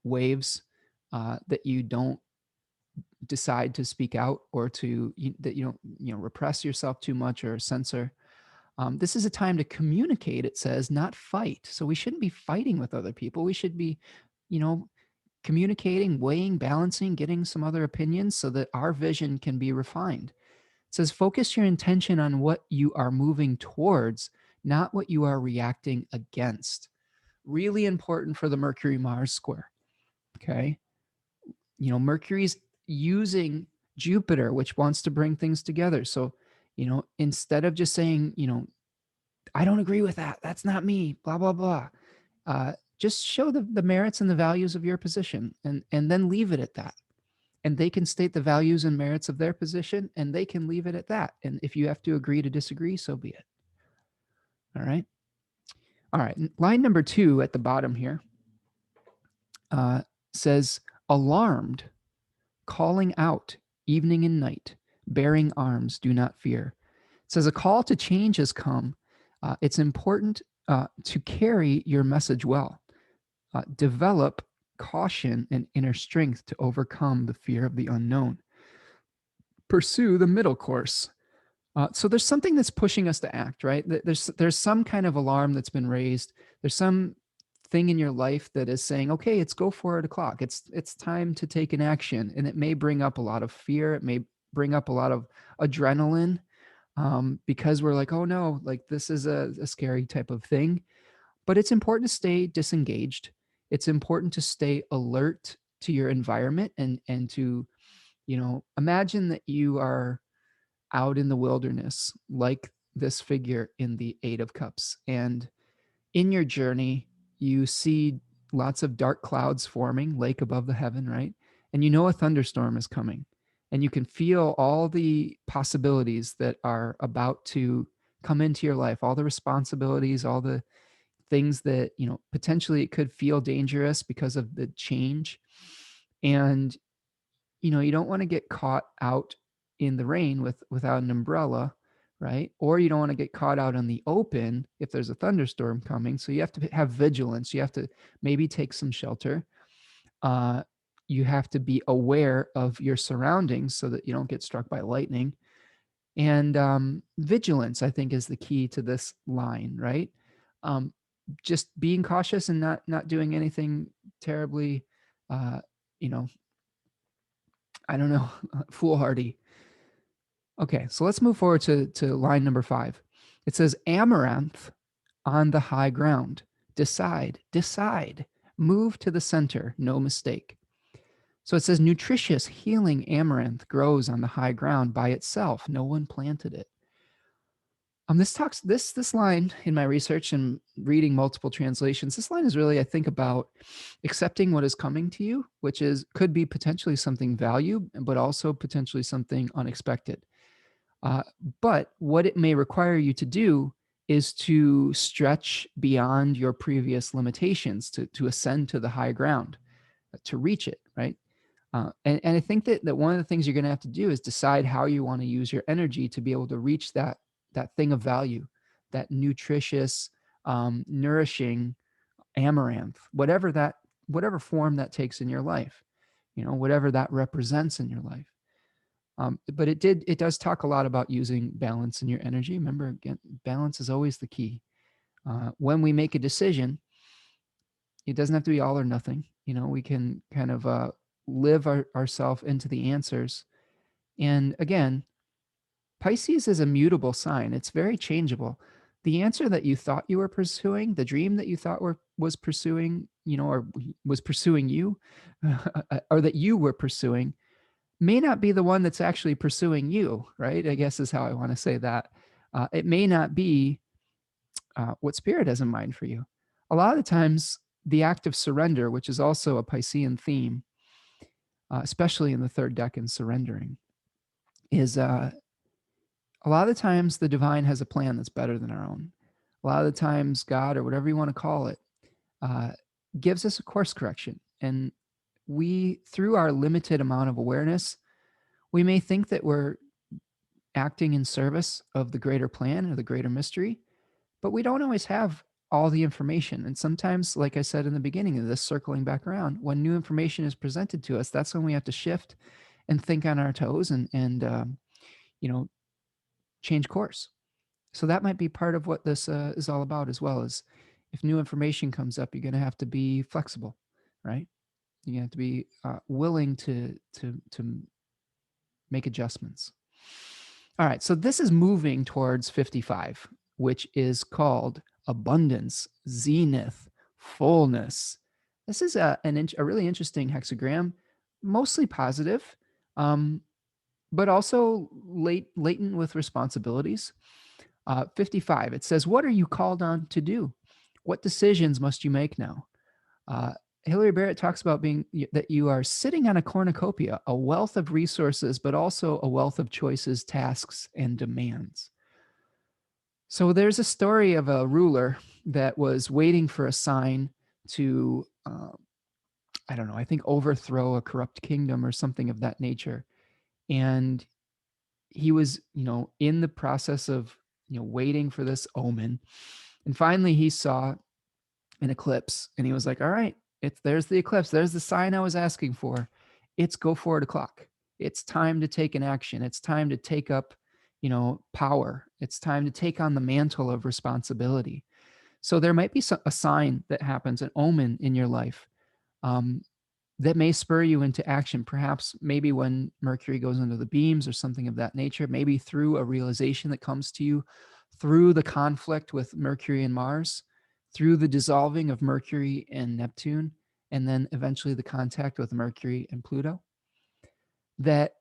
waves that you don't decide to speak out, or that you don't repress yourself too much or censor. This is a time to communicate, it says, not fight. So we shouldn't be fighting with other people. We should be, you know, communicating, weighing, balancing, getting some other opinions so that our vision can be refined. It says focus your intention on what you are moving towards, not what you are reacting against. Really important for the Mercury Mars square. Okay. Mercury's using Jupiter, which wants to bring things together. So, instead of just saying, I don't agree with that, that's not me, blah, blah, blah, just show the merits and the values of your position, and then leave it at that. And they can state the values and merits of their position, and they can leave it at that. And if you have to agree to disagree, so be it. All right. All right. Line number 2 at the bottom here says, alarmed, calling out, evening and night, bearing arms, do not fear. It says a call to change has come. It's important to carry your message well. Develop caution and inner strength to overcome the fear of the unknown. Pursue the middle course. So there's something that's pushing us to act, right? There's some kind of alarm that's been raised. There's some thing in your life that is saying, okay, it's go for it o'clock. It's time to take an action. And it may bring up a lot of fear. It may bring up a lot of adrenaline, because we're like, oh no, like this is a scary type of thing. But it's important to stay disengaged. It's important to stay alert to your environment, and to, imagine that you are out in the wilderness, like this figure in the Eight of Cups. And in your journey, you see lots of dark clouds forming, lake above the heaven, right? And a thunderstorm is coming. And you can feel all the possibilities that are about to come into your life, all the responsibilities, all the things that, potentially it could feel dangerous because of the change. And, you don't want to get caught out in the rain without an umbrella, right? Or you don't want to get caught out in the open if there's a thunderstorm coming. So you have to have vigilance. You have to maybe take some shelter. You have to be aware of your surroundings so that you don't get struck by lightning. And vigilance, I think, is the key to this line, right? Just being cautious and not doing anything terribly, uh, you know, I don't know, foolhardy. Okay, so let's move forward to line number 5. It says, Amaranth on the high ground. Decide, move to the center, no mistake. So it says, nutritious, healing amaranth grows on the high ground by itself. No one planted it. This line in my research and reading multiple translations, this line is really, I think, about accepting what is coming to you, which could be potentially something valuable, but also potentially something unexpected. But what it may require you to do is to stretch beyond your previous limitations, to ascend to the high ground, to reach it, right? And I think that one of the things you're going to have to do is decide how you want to use your energy to be able to reach that thing of value, that nutritious, nourishing amaranth, whatever form that takes in your life, whatever that represents in your life. But it does talk a lot about using balance in your energy. Remember, again, balance is always the key. When we make a decision, it doesn't have to be all or nothing. We can kind of live ourselves into the answers. And again, Pisces is a mutable sign. It's very changeable. The answer that you thought you were pursuing, the dream that you thought was pursuing, or was pursuing you, or that you were pursuing, may not be the one that's actually pursuing you, right? I guess is how I want to say that. It may not be what spirit has in mind for you. A lot of the times, the act of surrender, which is also a Piscean theme, especially in the third decan, surrendering, is a lot of the times the divine has a plan that's better than our own. A lot of the times, God, or whatever you want to call it, uh, gives us a course correction. And we, through our limited amount of awareness, we may think that we're acting in service of the greater plan or the greater mystery, but we don't always have all the information. And sometimes, like I said in the beginning of this, circling back around, when new information is presented to us, that's when we have to shift and think on our toes and change course. So that might be part of what this is all about as well. Is if new information comes up, you're going to have to be flexible, right? You have to be willing to make adjustments. All right, so this is moving towards 55, which is called abundance, zenith, fullness. This is a really interesting hexagram, mostly positive, but also latent with responsibilities. 55, it says, what are you called on to do? What decisions must you make now? Hilary Barrett talks about that you are sitting on a cornucopia, a wealth of resources, but also a wealth of choices, tasks, and demands. So there's a story of a ruler that was waiting for a sign to, I don't know, I think overthrow a corrupt kingdom or something of that nature. And he was, in the process of, waiting for this omen. And finally he saw an eclipse and he was like, all right, there's the eclipse. There's the sign I was asking for. It's go 4 o'clock. It's time to take an action. It's time to take up, power. It's time to take on the mantle of responsibility. So there might be a sign that happens, an omen in your life, that may spur you into action. Perhaps maybe when Mercury goes into the beams or something of that nature, maybe through a realization that comes to you through the conflict with Mercury and Mars, through the dissolving of Mercury and Neptune, and then eventually the contact with Mercury and Pluto, that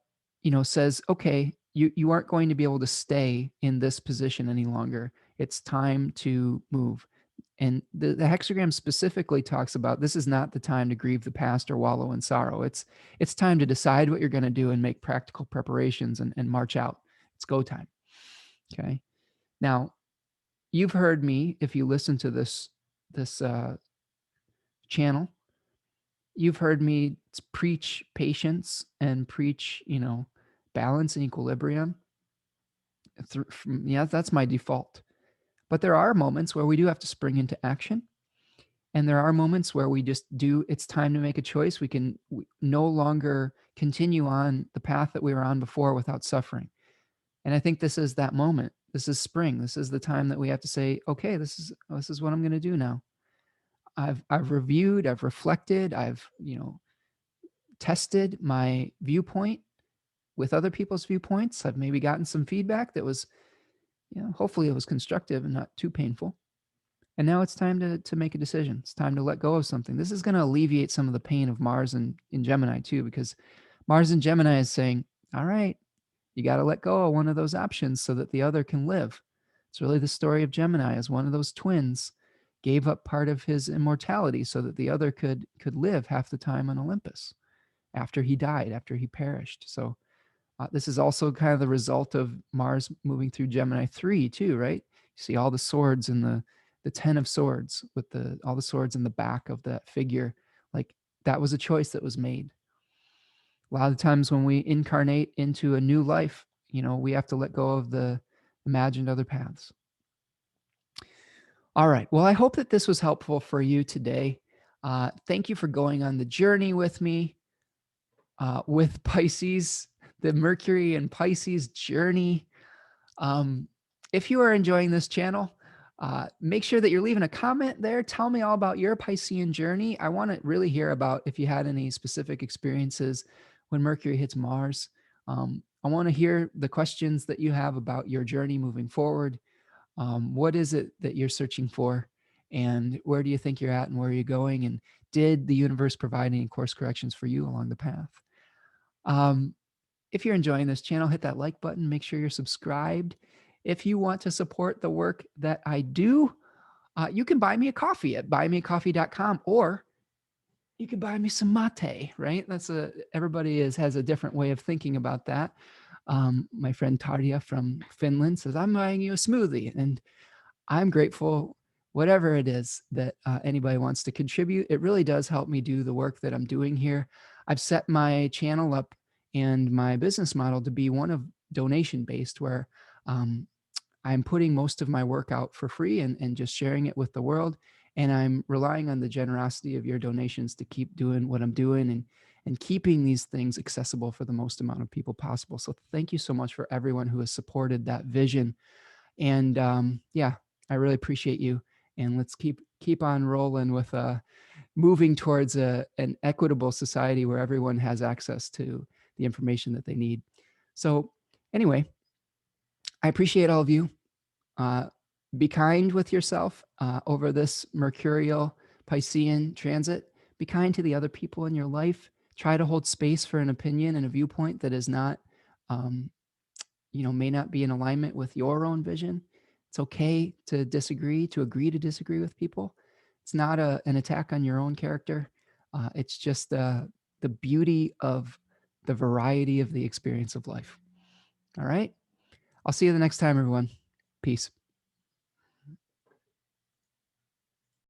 says, okay, you aren't going to be able to stay in this position any longer. It's time to move. And the hexagram specifically talks about this is not the time to grieve the past or wallow in sorrow. It's time to decide what you're going to do and make practical preparations and march out. It's go time. Okay. Now, you've heard me, if you listen to this channel, you've heard me preach patience and preach, balance and equilibrium. That's my default. But there are moments where we do have to spring into action. And there are moments where we just it's time to make a choice. We no longer continue on the path that we were on before without suffering. And I think this is that moment. This is spring. This is the time that we have to say, okay, this is what I'm going to do now. I've reviewed, I've reflected, I've, tested my viewpoint with other people's viewpoints. I've maybe gotten some feedback that was, hopefully it was constructive and not too painful. And now it's time to make a decision. It's time to let go of something. This is going to alleviate some of the pain of Mars in Gemini too, because Mars in Gemini is saying, all right, you got to let go of one of those options so that the other can live. It's really the story of Gemini, as one of those twins gave up part of his immortality so that the other could live half the time on Olympus after he died, after he perished. So This is also kind of the result of Mars moving through Gemini 3 too, right? You see all the swords in the 10 of swords with all the swords in the back of that figure. Like that was a choice that was made. A lot of times when we incarnate into a new life, we have to let go of the imagined other paths. All right. Well, I hope that this was helpful for you today. Thank you for going on the journey with me with Pisces, the Mercury and Pisces journey. Um, if you are enjoying this channel, make sure that you're leaving a comment there. Tell me all about your Piscean journey. I want to really hear about if you had any specific experiences when Mercury hits Mars. I want to hear the questions that you have about your journey moving forward. What is it that you're searching for? And where do you think you're at and where are you going? And did the universe provide any course corrections for you along the path? Um, if you're enjoying this channel, hit that like button. Make sure you're subscribed. If you want to support the work that I do, you can buy me a coffee at buymeacoffee.com, or you can buy me some mate, right? Everybody has a different way of thinking about that. My friend Tarja from Finland says, I'm buying you a smoothie. And I'm grateful, whatever it is that anybody wants to contribute. It really does help me do the work that I'm doing here. I've set my channel up and my business model to be one of donation based, where um, I'm putting most of my work out for free and just sharing it with the world. And I'm relying on the generosity of your donations to keep doing what I'm doing and keeping these things accessible for the most amount of people possible. So thank you so much for everyone who has supported that vision. And yeah, I really appreciate you. And let's keep on rolling with moving towards an equitable society where everyone has access to the information that they need. So anyway, I appreciate all of you. Uh, be kind with yourself over this Mercurial Piscean transit. Be kind to the other people in your life. Try to hold space for an opinion and a viewpoint that is not um, may not be in alignment with your own vision. It's okay to disagree, to agree to disagree with people. It's not an attack on your own character. It's just the beauty of the variety of the experience of life. All right. I'll see you the next time, everyone. Peace.